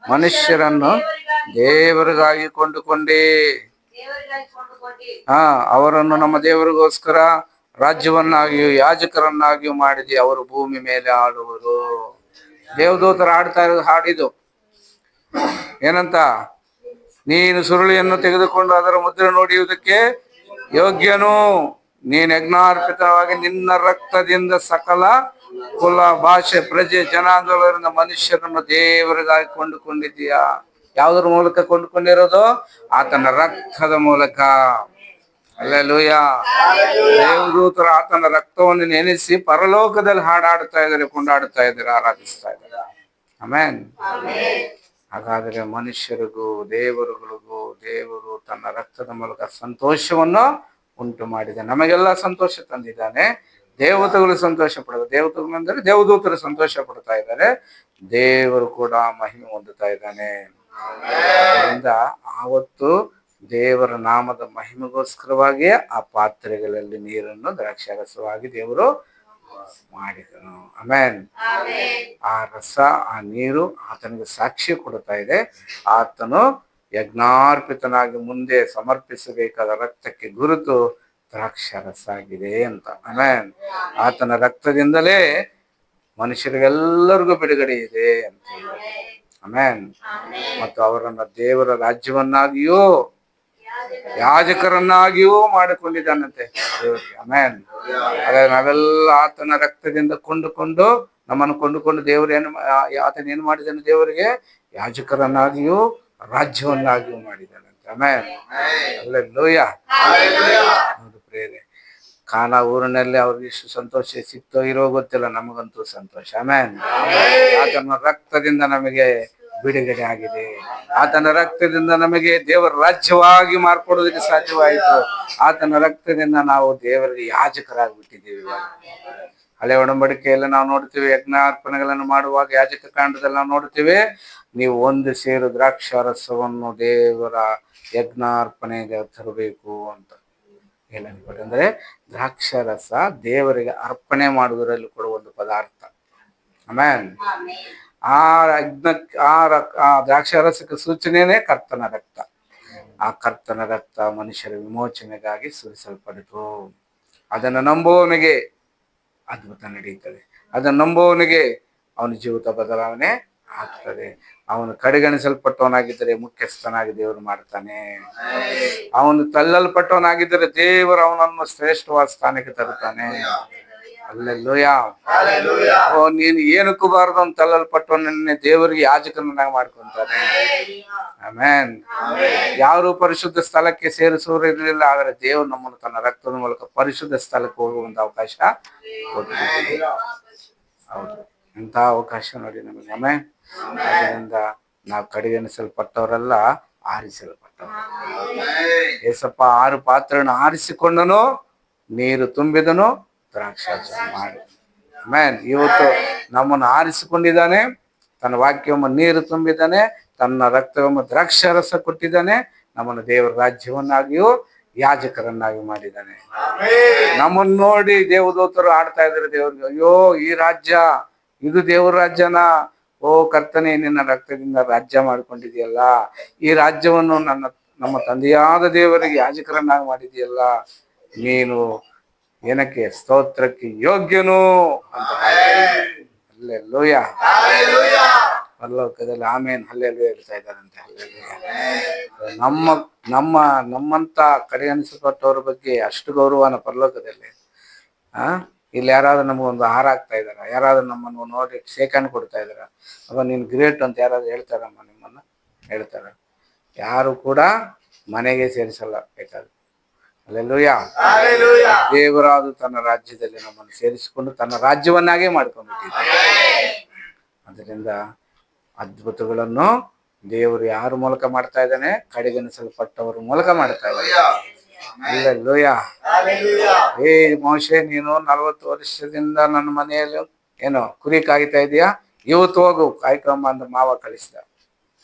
ಮನುಷ್ಯರನ್ನು ದೇವರಿಗಾಗಿ ಕೊಂಡುಕೊಂಡೇ. ಅವರನ್ನು ನಮ್ಮ ದೇವರಿಗೋಸ್ಕರ ರಾಜ್ಯವನ್ನಾಗಿಯೂ ಯಾಜಕರನ್ನಾಗಿಯೂ ಮಾಡಿದಿ. ಅವರು ಭೂಮಿ ಮೇಲೆ ಆಳುವರು. ದೇವದೂತರು ಹಾಡ್ತಾ ಇರೋದು ಹಾಡಿದು ಏನಂತ? ನೀನು ಸುರುಳಿಯನ್ನು ತೆಗೆದುಕೊಂಡು ಅದರ ಮುದ್ರೆ ನೋಡಿಯುವುದಕ್ಕೆ ಯೋಗ್ಯನು. ನೀನು ಯಜ್ಞಾರ್ಪಿತವಾಗಿ ನಿನ್ನ ರಕ್ತದಿಂದ ಸಕಲ ಕುಲ ಭಾಷೆ ಪ್ರಜೆ ಜನಾಂಗಗಳಿಂದ ಮನುಷ್ಯರನ್ನು ದೇವರಿಗಾಗಿ ಕೊಂಡುಕೊಂಡಿದ್ದೀಯಾ. ಯಾವುದರ ಮೂಲಕ ಕೊಂಡುಕೊಂಡಿರೋದು? ಆತನ ರಕ್ತದ ಮೂಲಕ. ಹಲ್ಲೆಲೂಯಾ. ದೇವದೂತರು ಆತನ ರಕ್ತವನ್ನು ನೆನೆಸಿ ಪರಲೋಕದಲ್ಲಿ ಹಾಡಾಡ್ತಾ ಇದ್ದಾರೆ, ಕೊಂಡಾಡ್ತಾ ಇದ್ದಾರೆ, ಆರಾಧಿಸ್ತಾ ಇದ್ದಾರೆ. ಆಮೆನ್. ಹಾಗಾದರೆ ಮನುಷ್ಯರಿಗೂ ದೇವರುಗಳಿಗೂ ದೇವರು ತನ್ನ ರಕ್ತದ ಮೂಲಕ ಸಂತೋಷವನ್ನು ಉಂಟು ಮಾಡಿದೆ. ನಮಗೆಲ್ಲ ಸಂತೋಷ ತಂದಿದ್ದಾನೆ. ದೇವತೆಗಳು ಸಂತೋಷ ಪಡೋದು. ದೇವತೆಗಳು ಅಂದರೆ ದೇವದೂತರು ಸಂತೋಷ ಪಡ್ತಾ ಇದ್ದಾರೆ. ದೇವರು ಕೂಡ ಮಹಿಮೆ ಹೊಂದುತ್ತಾ ಇದ್ದಾನೆ. ಅದರಿಂದ ಆವತ್ತು ದೇವರ ನಾಮದ ಮಹಿಮೆಗೋಸ್ಕರವಾಗಿ ಆ ಪಾತ್ರೆಗಳಲ್ಲಿ ನೀರನ್ನು ದ್ರಾಕ್ಷಾರಸವಾಗಿ ದೇವರು ಮಾಡಿದನು. ಆಮೆನ್. ಆ ರಸ, ಆ ನೀರು ಆತನಿಗೆ ಸಾಕ್ಷಿ ಕೊಡ್ತಾ ಇದೆ. ಆತನು ಯಜ್ಞಾರ್ಪಿತನಾಗಿ ಮುಂದೆ ಸಮರ್ಪಿಸಬೇಕಾದ ರಕ್ತಕ್ಕೆ ಗುರುತು ದ್ರಾಕ್ಷಾರಸ ಆಗಿದೆ ಅಂತ. ಆಮೆನ್. ಆತನ ರಕ್ತದಿಂದಲೇ ಮನುಷ್ಯರಿಗೆಲ್ಲರಿಗೂ ಬಿಡುಗಡೆ ಇದೆ ಅಂತ. ಆಮೆನ್. ಮತ್ತು ಅವರನ್ನ ದೇವರ ರಾಜ್ಯವನ್ನಾಗಿಯೂ ಯಾಜಕರನ್ನಾಗಿಯೂ ಮಾಡಿಕೊಂಡಿದ್ದಾನಂತೆ ದೇವರಿಗೆ. ಆಮೆನ್. ಹಾಗಾದ್ರೆ ನಾವೆಲ್ಲ ಆತನ ರಕ್ತದಿಂದ ಕೊಂಡುಕೊಂಡು ನಮ್ಮನ್ನು ಕೊಂಡುಕೊಂಡು ದೇವರು ಆತನ ಏನು ಮಾಡಿದ್ದಾನೆ? ದೇವರಿಗೆ ಯಾಜಕರನ್ನಾಗಿಯೂ ರಾಜ್ಯವನ್ನಾಗಿಯೂ ಮಾಡಿದ್ದಾನಂತೆ. ಆಮೆನ್. ಹಲ್ಲೆಲೂಯಾ. ಹೌದು ಪ್ರಿಯರೇ, ಕಾನಾ ಊರಿನಲ್ಲಿ ಅವ್ರಿಗೆ ಎಷ್ಟು ಸಂತೋಷ ಸಿಕ್ತೋ ಇರೋ ಗೊತ್ತಿಲ್ಲ, ನಮಗಂತೂ ಸಂತೋಷ. ಆಮೆನ್. ಆತನ ರಕ್ತದಿಂದ ನಮಗೆ ಬಿಡುಗಡೆ ಆಗಿದೆ. ಆತನ ರಕ್ತದಿಂದ ನಮಗೆ ದೇವರ ರಾಜ್ಯವಾಗಿ ಮಾರ್ಪಡೋದಕ್ಕೆ ಸಾಧ್ಯವಾಯಿತು. ಆತನ ರಕ್ತದಿಂದ ನಾವು ದೇವರಿಗೆ ಯಾಜಕರಾಗ್ಬಿಟ್ಟಿದ್ದೀವಿ. ಇವಾಗ ಹಳೆ ಒಡಂಬಡಿಕೆಯಲ್ಲಿ ನಾವು ನೋಡ್ತೀವಿ, ಯಜ್ಞಾರ್ಪಣೆಗಳನ್ನು ಮಾಡುವಾಗ ಯಾಜಕ ಕಾಂಡದಲ್ಲಿ ನಾವು ನೋಡ್ತೀವಿ, ನೀವು ಒಂದು ಸೇರು ದ್ರಾಕ್ಷಾರಸವನ್ನು ದೇವರ ಯಜ್ಞಾರ್ಪಣೆಗೆ ತರಬೇಕು ಅಂತ ಹೇಳಲ್ಪಟ್ಟೆ. ಅಂದ್ರೆ ದ್ರಾಕ್ಷಾರಸ ದೇವರಿಗೆ ಅರ್ಪಣೆ ಮಾಡುವುದರಲ್ಲಿ ಕೂಡ ಒಂದು ಪದಾರ್ಥ. ಆಮೆನ್. ಆ ಯಜ್ಞಕ್ಕೆ ಆ ದ್ರಾಕ್ಷಾರಸಕ್ಕೆ ಸೂಚನೆನೇ ಕರ್ತನ ರಕ್ತ. ಆ ಕರ್ತನ ರಕ್ತ ಮನುಷ್ಯರ ವಿಮೋಚನೆಗಾಗಿ ಸುರಿಸಲ್ಪಡಿತು. ಅದನ್ನು ನಂಬುವವನಿಗೆ ಅದ್ಭುತ ನಡೆಯುತ್ತದೆ. ಅದನ್ನು ನಂಬುವವನಿಗೆ ಅವನ ಜೀವಿತ ಬದಲಾವಣೆ ಆಗ್ತದೆ. ಅವನು ಕಡೆಗಣಿಸಲ್ಪಟ್ಟವನಾಗಿದ್ದರೆ ಮುಖ್ಯಸ್ಥನಾಗಿ ದೇವರು ಮಾಡ್ತಾನೆ. ಅವನು ತಳ್ಳಲ್ಪಟ್ಟವನಾಗಿದ್ದರೆ ದೇವರು ಅವನನ್ನು ಶ್ರೇಷ್ಠವಾದ ಸ್ಥಾನಕ್ಕೆ ತರುತ್ತಾನೆ. ಹಲ್ಲೆಲೂಯಾ. ನೀನು ಏನಕ್ಕೂ ಬಾರದು ಅಂತ ತಳ್ಳಲ್ಪಟ್ಟವನನ್ನೇ ದೇವರಿಗೆ ಯಾಜಕನನ್ನಾಗಿ ಮಾಡ್ಕೊಂತಾನೆ. ಆಮೆನ್. ಯಾರು ಪರಿಶುದ್ಧ ಸ್ಥಳಕ್ಕೆ ಸೇರಿಸುವರಿರಲಿಲ್ಲ, ಆದರೆ ದೇವರು ನಮ್ಮನ್ನು ತನ್ನ ರಕ್ತದ ಮೂಲಕ ಪರಿಶುದ್ಧ ಸ್ಥಳಕ್ಕೆ ಹೋಗುವಂತ ಅವಕಾಶ ಕೊಟ್ಟಿದೆ. ಹೌದು, ಇಂಥ ಅವಕಾಶ ನೋಡಿ ನಮಗೆ. ಆಮೆನ್. ಅದರಿಂದ ನಾವು ಕಡೆಗಣಿಸಲ್ಪಟ್ಟವರೆಲ್ಲ ಆರಿಸಲ್ಪಟ್ಟವರು. ಏಸಪ್ಪ 6 ಪಾತ್ರೆಯನ್ನು ಆರಿಸಿಕೊಂಡನು, ನೀರು ತುಂಬಿದನು, ದ್ರಾಕ್ಷಾರಸ ಮಾಡಿ. ಆಮೆನ್. ಇವತ್ತು ನಮ್ಮನ್ನು ಆರಿಸಿಕೊಂಡಿದ್ದಾನೆ, ತನ್ನ ವಾಕ್ಯವನ್ನು ನೀರು ತುಂಬಿದ್ದಾನೆ, ತನ್ನ ರಕ್ತವನ್ನು ದ್ರಾಕ್ಷಾರಸ ಕೊಟ್ಟಿದ್ದಾನೆ, ನಮ್ಮನ್ನು ದೇವರ ರಾಜ್ಯವನ್ನಾಗಿಯೂ ಯಾಜಕರನ್ನಾಗಿ ಮಾಡಿದ್ದಾನೆ. ನಮ್ಮನ್ನು ನೋಡಿ ದೇವದೂತರು ಆಡ್ತಾ ಇದ್ದಾರೆ ದೇವರಿಗೆ, ಅಯ್ಯೋ ಈ ರಾಜ್ಯ ಇದು ದೇವರ ರಾಜ್ಯನ. ಓ ಕರ್ತನೆ, ನಿನ್ನ ರಕ್ತದಿಂದ ರಾಜ್ಯ ಮಾಡ್ಕೊಂಡಿದೆಯಲ್ಲ, ಈ ರಾಜ್ಯವನ್ನು ನಮ್ಮ ತಂದೆಯಾದ ದೇವರಿಗೆ ಯಾಜಕರನ್ನಾಗಿ ಮಾಡಿದೆಯಲ್ಲ, ನೀನು ಏನಕ್ಕೆ ಸ್ತೋತ್ರಕ್ಕೆ ಯೋಗ್ಯನು ಅಂತ. ಹಲ್ಲೆಲೂಯಾ. ಪರಲೋಕದಲ್ಲಿ ಆಮೇನ್ ಹಲ್ಲೆಲೂಯಾ ಹೇಳ್ತಾ ಇದ್ದಾರಂತೆ. ನಮ್ಮಂತ ಕಡೆಗಣಿಸಲ್ಪಟ್ಟವ್ರ ಬಗ್ಗೆ ಅಷ್ಟು ಗೌರವನ ಪರಲೋಕದಲ್ಲಿ. ಇಲ್ಲಿ ಯಾರಾದ್ರೂ ನಮಗೊಂದು ಹಾರ ಹಾಕ್ತಾ ಇದಾರ, ಯಾರಾದ್ರೂ ನಮ್ಮನ್ನು ನೋಡಿ ಶೇಖರಣೆ ಕೊಡ್ತಾ ಇದಾರ, ಅವ ನೀನ್ ಗ್ರೇಟ್ ಅಂತ ಯಾರಾದ್ರೂ ಹೇಳ್ತಾರಮ್ಮ? ನಿಮ್ಮನ್ನ ಹೇಳ್ತಾರ? ಯಾರು ಕೂಡ ಮನೆಗೆ ಸೇರಿಸಲ್ಲ. ಬೇಕಾದ್ರೆ ಹಲ್ಲೆಲೂಯಾ. ದೇವರಾದ ತನ್ನ ರಾಜ್ಯದಲ್ಲಿ ನಮ್ಮನ್ನು ಸೇರಿಸಿಕೊಂಡು ತನ್ನ ರಾಜ್ಯವನ್ನಾಗೇ ಮಾಡ್ಕೊಂಡ್ಬಿಟ್ಟಿದ್ದಾನೆ. ಅದರಿಂದ ಅದ್ಭುತಗಳನ್ನು ದೇವರು ಯಾರ ಮೂಲಕ ಮಾಡ್ತಾ ಇದ್ದಾನೆ? ಕಡೆಗಣಿಸಲ್ಪಟ್ಟವರ ಮೂಲಕ ಮಾಡ್ತಾ ಇದ್ದಾನೆ. ಹಲ್ಲೆಲೂಯಾ. ಮೋಶೆ, ನೀನು 40 ವರ್ಷದಿಂದ ನನ್ನ ಮನೆಯಲ್ಲಿ ಏನೋ ಕುರಿ ಕಾಯ್ತಾ ಇದೀಯಾ, ಇವತ್ತು ಹೋಗು ಕಾಯ್ಕೊಂಬ ಅಂತ ಮಾವ ಕಳಿಸಿದ.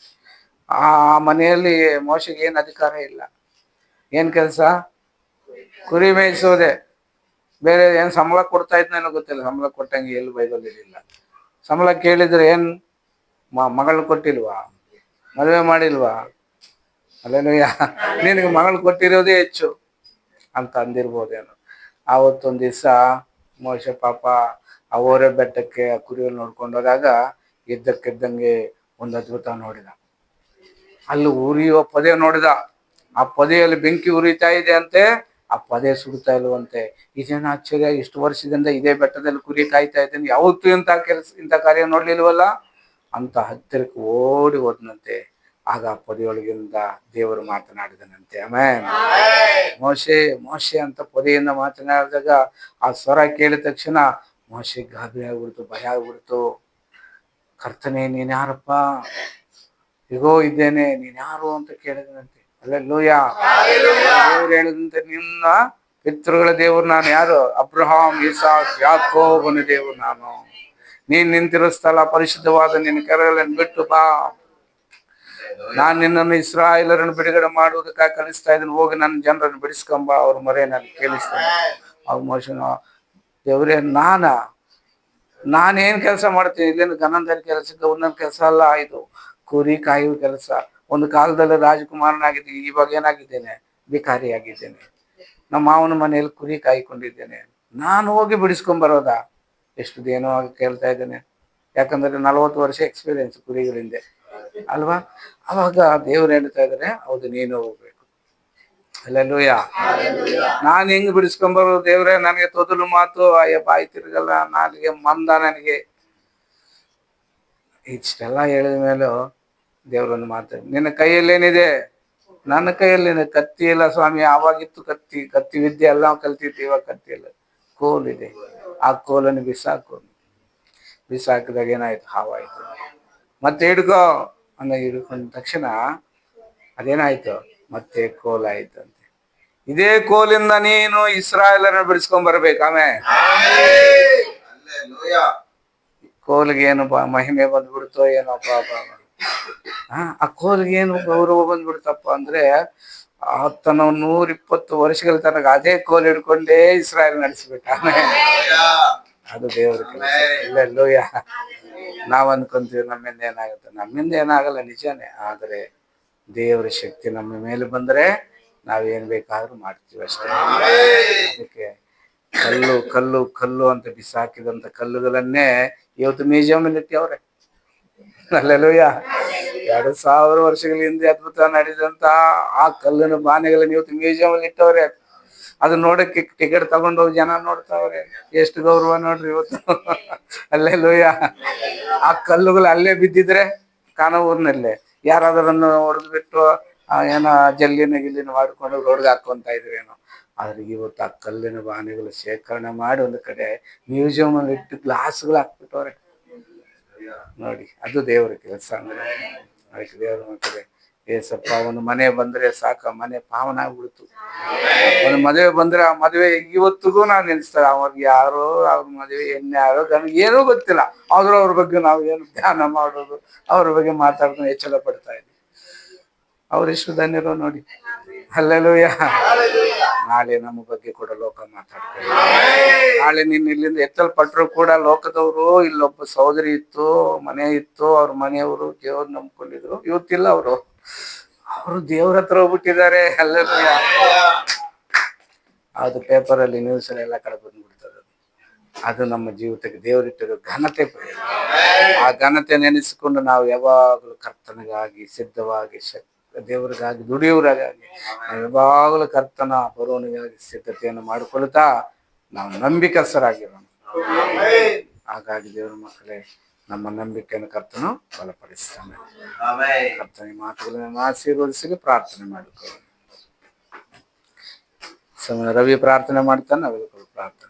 ಆ ಮನೆಯಲ್ಲಿ ಮೋಶೆಗೆ ಏನು ಅಧಿಕಾರ ಇಲ್ಲ. ಏನ್ ಕೆಲಸ? ಕುರಿ ಮೇಯಿಸೋದೆ. ಬೇರೆ ಏನ್ ಸಂಬಳ ಕೊಡ್ತಾ ಇದ್ನೇನೋ ಗೊತ್ತಿಲ್ಲ. ಸಂಬಳ ಕೊಟ್ಟಂಗೆ ಎಲ್ಲಿ ಬೈದಲ್ಲಿರಲಿಲ್ಲ. ಸಂಬಳ ಕೇಳಿದ್ರೆ ಏನ್ ಮಗಳನ್ನ ಕೊಟ್ಟಿಲ್ವಾ? ಮದುವೆ ಮಾಡಿಲ್ವಾ? ಅಲ್ಲೇನಯ್ಯ, ನಿನಗೆ ಮಗಳು ಕೊಟ್ಟಿರೋದೇ ಹೆಚ್ಚು ಅಂತ ಅಂದಿರ್ಬೋದೇನೋ. ಆವತ್ತೊಂದು ದಿವಸ ಮೋಶೆ ಪಾಪ ಅವರೇ ಬೆಟ್ಟಕ್ಕೆ ಆ ಕುರಿಯಲ್ಲಿ ನೋಡ್ಕೊಂಡು ಹೋದಾಗ ಇದ್ದಕ್ಕಿದ್ದಂಗೆ ಒಂದು ಅದ್ಭುತ ನೋಡಿದ. ಅಲ್ಲಿ ಉರಿಯುವ ಪೊದೆ ನೋಡಿದ. ಆ ಪೊದೆಯಲ್ಲಿ ಬೆಂಕಿ ಉರಿತಾ ಇದೆ ಅಂತೆ, ಆ ಪೊದೆ ಸುಡ್ತಾ ಇಲ್ವಂತೆ. ಇದೇನು ಆಶ್ಚರ್ಯ, ಇಷ್ಟು ವರ್ಷದಿಂದ ಇದೇ ಬೆಟ್ಟದಲ್ಲಿ ಕುರಿ ಕಾಯ್ತಾ ಇದ್ದೇನೆ, ಯಾವತ್ತೂ ಇಂಥ ಕಾರ್ಯ ನೋಡ್ಲಿಲ್ವಲ್ಲ ಅಂತ ಹತ್ತಿರಕ್ಕೆ ಓಡಿ ಹೋದ್ನಂತೆ. ಆಗ ಆ ಪೊದೆಯೊಳಗಿಂದ ದೇವರು ಮಾತನಾಡಿದನಂತೆ. ಆಮೇಲೆ ಮೋಶೆ ಮೋಶೆ ಅಂತ ಪೊದೆಯಿಂದ ಮಾತನಾಡಿದಾಗ ಆ ಸ್ವರ ಕೇಳಿದ ತಕ್ಷಣ ಮೋಶೆ ಗಾಬರಿ ಆಗ್ಬಿಡ್ತು, ಭಯ ಆಗ್ಬಿಡ್ತು. ಕರ್ತನೇ, ನೀನ್ ಯಾರಪ್ಪ? ಇಗೋ ಇದ್ದೇನೆ, ನೀನ್ ಯಾರು ಅಂತ ಕೇಳಿದನಂತೆ. ಹಲ್ಲೆಲೂಯಾ. ದೇವ್ರು ಹೇಳಿದಂತೆ, ನಿನ್ನ ಪಿತೃಗಳ ದೇವರು ನಾನು. ಯಾರು? ಅಬ್ರಹಾಂ, ಇಸಾಕ್, ಯಾಕೋಬನ ದೇವರು ನಾನು. ನೀನ್ ನಿಂತಿರೋ ಸ್ಥಳ ಪರಿಶುದ್ಧವಾದ ನಿನ್ನ ಕೆರೆಗಳನ್ನು ಬಿಟ್ಟು ಬಾ. ನಾನ್ ನಿನ್ನನ್ನು ಇಸ್ರಾಯೇಲರನ್ನು ಬಿಡುಗಡೆ ಮಾಡುವುದಕ್ಕಾಗಿ ಕಳಿಸ್ತಾ ಇದ್ದೀನಿ. ಹೋಗಿ ನನ್ನ ಜನರನ್ನು ಬಿಡಿಸ್ಕೊಂಬ, ಅವ್ರ ಮೊರೆ ನಾನು ಕೇಳಿಸ್ತೇನೆ. ಅವ್ರ ಮೋಶನ, ದೇವ್ರೇ ನಾನೇನ್ ಕೆಲಸ ಮಾಡ್ತೀನಿ? ಇಲ್ಲೇನು ಗನಂದಲ್ಲಿ ಕೆಲಸಕ್ಕೆ ಒಂದೊಂದು ಕೆಲಸ ಅಲ್ಲ, ಇದು ಕುರಿ ಕಾಯುವ ಕೆಲಸ. ಒಂದು ಕಾಲದಲ್ಲಿ ರಾಜಕುಮಾರನಾಗಿದ್ದೀನಿ, ಇವಾಗ ಏನಾಗಿದ್ದೇನೆ? ಭಿಕಾರಿಯಾಗಿದ್ದೇನೆ. ನಮ್ಮ ಮಾವನ ಮನೆಯಲ್ಲಿ ಕುರಿ ಕಾಯ್ಕೊಂಡಿದ್ದೇನೆ. ನಾನು ಹೋಗಿ ಬಿಡಿಸ್ಕೊಂಬರೋದಾ? ಎಷ್ಟು ದೇನೋ ಕೇಳ್ತಾ ಇದ್ದೇನೆ. ಯಾಕಂದ್ರೆ 40 ವರ್ಷ ಎಕ್ಸ್ಪೀರಿಯನ್ಸ್ ಕುರಿಗಳಿಂದ ಅಲ್ವಾ. ಅವಾಗ ದೇವ್ರು ಹೇಳ್ತಾ ಇದ್ದಾರೆ, ಹೌದು ನೀನು ಹೋಗ್ಬೇಕು. ಹಲ್ಲೆಲೂಯಾ. ನಾನು ಹೆಂಗ್ ಬಿಡಿಸ್ಕೊಂಬರೋದು ದೇವ್ರೆ? ನನಗೆ ತೊದಲು ಮಾತು, ಅಯ್ಯ ಬಾಯಿ ತಿರುಗಲ್ಲ, ನಾಲಿಗೆ ಮಂದ ನನಗೆ. ಇಷ್ಟೆಲ್ಲ ಹೇಳಿದ ಮೇಲೂ ದೇವ್ರೊಂದು ಮಾತು, ನಿನ್ನ ಕೈಯಲ್ಲೇನಿದೆ? ನನ್ನ ಕೈಯಲ್ಲಿ ಕತ್ತಿ ಇಲ್ಲ ಸ್ವಾಮಿ. ಆವಾಗಿತ್ತು ಕತ್ತಿ ವಿದ್ಯೆ ಎಲ್ಲ ಕಲ್ತಿತ್ತು, ಇವಾಗ ಕತ್ತಿ ಇಲ್ಲ, ಕೋಲಿದೆ. ಆ ಕೋಲನ್ನು ಬಿಸಾಕಿದಾಗ ಏನಾಯ್ತು? ಹಾವಾಯ್ತು. ಮತ್ತೆ ಹಿಡ್ಕೋ ಅನ್ನ ಹಿಡ್ಕೊಂಡ ತಕ್ಷಣ ಅದೇನಾಯ್ತು? ಮತ್ತೆ ಕೋಲಾಯ್ತಂತೆ. ಇದೇ ಕೋಲಿಂದ ನೀನು ಇಸ್ರಾಯೇಲರನ್ನು ಬಿಡಿಸ್ಕೊಂಡ್ ಬರ್ಬೇಕು. ಆಮೇಲೆ ಕೋಲಿಗೆ ಏನು ಮಹಿಮೆ ಬಂದ್ಬಿಡ್ತೋ ಏನೋ ಪಾಪ. ಆ ಕೋಲಿಗೆ ಏನು ಗೌರವ ಬಂದ್ಬಿಡ್ತಪ್ಪ ಅಂದ್ರೆ, ಆತನ 120 ವರ್ಷಗಳ ತನಕ ಅದೇ ಕೋಲ್ ಹಿಡ್ಕೊಂಡೇ ಇಸ್ರಾಯೇಲ್ ನಡೆಸ್ಬಿಟ್ಟ. ಅದು ದೇವ್ರ ಕೆಲಸ. ಹಲ್ಲೆಲೂಯಾ. ನಾವ್ ಅನ್ಕೊಂತೀವಿ ನಮ್ಮಿಂದ ಏನಾಗುತ್ತೆ. ನಮ್ಮಿಂದ ಏನಾಗಲ್ಲ, ನಿಜಾನೇ. ಆದ್ರೆ ದೇವರ ಶಕ್ತಿ ನಮ್ಮ ಮೇಲೆ ಬಂದ್ರೆ ನಾವೇನ್ ಬೇಕಾದ್ರೂ ಮಾಡ್ತೀವಿ ಅಷ್ಟೇ. ಅದಕ್ಕೆ ಕಲ್ಲು ಕಲ್ಲು ಕಲ್ಲು ಅಂತ ಬಿಸಾಕಿದಂತ ಕಲ್ಲುಗಳನ್ನೇ ಇವತ್ತು ಮ್ಯೂಸಿಯಂ ಅಲ್ಲಿ ಇಟ್ಟವ್ರೆ. ಹಲ್ಲೆಲೂಯಾ. 2000 ವರ್ಷಗಳ ಹಿಂದೆ ಅದ್ಭುತ ನಡೆದಂತ ಆ ಕಲ್ಲಿನ ಬಾನೆಗಳನ್ನ ಇವತ್ತು ಮ್ಯೂಸಿಯಂ ಅಲ್ಲಿ ಇಟ್ಟವ್ರೆ. ಅದನ್ನ ನೋಡಕ್ಕೆ ಟಿಕೆಟ್ ತಗೊಂಡೋಗಿ ಜನ ನೋಡ್ತಾವ್ರೆ. ಎಷ್ಟು ಗೌರವ ನೋಡ್ರಿ ಇವತ್ತು. ಹಲ್ಲೆಲೂಯಾ. ಆ ಕಲ್ಲುಗಳು ಅಲ್ಲೇ ಬಿದ್ದಿದ್ರೆ ಕಾನೂರಿನಲ್ಲೇ ಯಾರಾದ್ರನ್ನು ಹೊಡೆದು ಬಿಟ್ಟು ಏನೋ ಜಲ್ಲಿನ ಗಿಲ್ಲಿನ ಮಾಡ್ಕೊಂಡು ರೋಡ್ಗೆ ಹಾಕೊಂತ ಇದ್ರೇನೋ. ಆದ್ರೆ ಇವತ್ತು ಆ ಕಲ್ಲಿನ ಬಾನೆಗಳು ಶೇಖರಣೆ ಮಾಡಿ ಒಂದು ಕಡೆ ಮ್ಯೂಸಿಯಂ ಅಲ್ಲಿ ಇಟ್ಟು ಗ್ಲಾಸ್ಗಳು ಹಾಕ್ಬಿಟ್ಟವ್ರೆ ನೋಡಿ. ಅದು ದೇವ್ರ ಕೆಲಸ ಅಂದ್ರೆ. ಅದಕ್ಕೆ ದೇವ್ರ ಮಕ್ಕಳೇ, ಏಸಪ್ಪ ಒಂದು ಮನೆ ಬಂದ್ರೆ ಸಾಕ, ಮನೆ ಪಾವನ ಆಗ್ಬಿಡ್ತು. ಒಂದು ಮದುವೆ ಬಂದ್ರೆ ಆ ಮದುವೆ ಇವತ್ತಿಗೂ ನಾವು ನೆನೆಸ್ತಾರೆ. ಅವ್ರಿಗೆ ಯಾರೋ ಅವ್ರ ಮದುವೆ ಯಾರೋ ನನಗೆ ಏನೂ ಗೊತ್ತಿಲ್ಲ, ಆದ್ರೂ ಅವ್ರ ಬಗ್ಗೆ ನಾವು ಏನು ಧ್ಯಾನ ಮಾಡೋದು, ಅವ್ರ ಬಗ್ಗೆ ಮಾತಾಡೋದು ಹೆಚ್ಚಳ ಪಡ್ತಾ ಇದ್ವಿ. ಅವ್ರೆಷ್ಟು ಧನ್ಯರು ನೋಡಿ. ಹಲ್ಲೆಲೂಯಾ. ನಾಳೆ ನಮ್ಮ ಬಗ್ಗೆ ಕೂಡ ಲೋಕ ಮಾತಾಡ್ತಾರೆ. ನಾಳೆ ನಿನ್ನ ಇಲ್ಲಿಂದ ಎತ್ತಲ್ಪಟ್ರು ಕೂಡ ಲೋಕದವರು, ಇಲ್ಲೊಬ್ಬ ಸಹೋದರಿ ಇತ್ತು, ಮನೆ ಇತ್ತು, ಅವ್ರ ಮನೆಯವರು ದೇವ್ರು ನಂಬ್ಕೊಂಡಿದ್ರು, ಇವತ್ತಿಲ್ಲ. ಅವರು ದೇವ್ರ ಹತ್ರ ಹೋಗ್ಬಿಟ್ಟಿದ್ದಾರೆ. ಹಲ್ಲೆಲೂಯಾ. ಅದು ಪೇಪರಲ್ಲಿ ನ್ಯೂಸ್ ಎಲ್ಲ ಕಡೆ ಬಂದ್ಬಿಡ್ತದೆ. ಅದು ನಮ್ಮ ಜೀವಿತಕ್ಕೆ ದೇವರಿಟ್ಟಿರೋ ಘನತೆ. ಆ ಘನತೆ ನೆನೆಸಿಕೊಂಡು ನಾವು ಯಾವಾಗಲೂ ಕರ್ತನಿಗಾಗಿ ಸಿದ್ಧವಾಗಿ, ದೇವರಿಗಾಗಿ ದುಡಿಯುವರಾಗಿ ನಾವು ಯಾವಾಗಲೂ ಕರ್ತನ ಬರೋನಿಗಾಗಿ ಸಿದ್ಧತೆಯನ್ನು ಮಾಡಿಕೊಳ್ತಾ ನಾವು ನಂಬಿಕಸ್ಥರಾಗಿರೋಣ. ಹಾಗಾಗಿ ದೇವರ ಮಕ್ಕಳೇ, ನಮ್ಮ ನಂಬಿಕೆಯನ್ನು ಕರ್ತನು ಬಲಪಡಿಸ್ತಾನೆ. ಕರ್ತನ ಮಾತುಗಳನ್ನು ಆಶೀರ್ವದಿಸಲು ಪ್ರಾರ್ಥನೆ ಮಾಡಿಕೊಳ್ಳೋಣ. ರವಿ ಪ್ರಾರ್ಥನೆ ಮಾಡ್ತಾನೆ, ನಾವೆಲ್ಲ ಪ್ರಾರ್ಥನೆ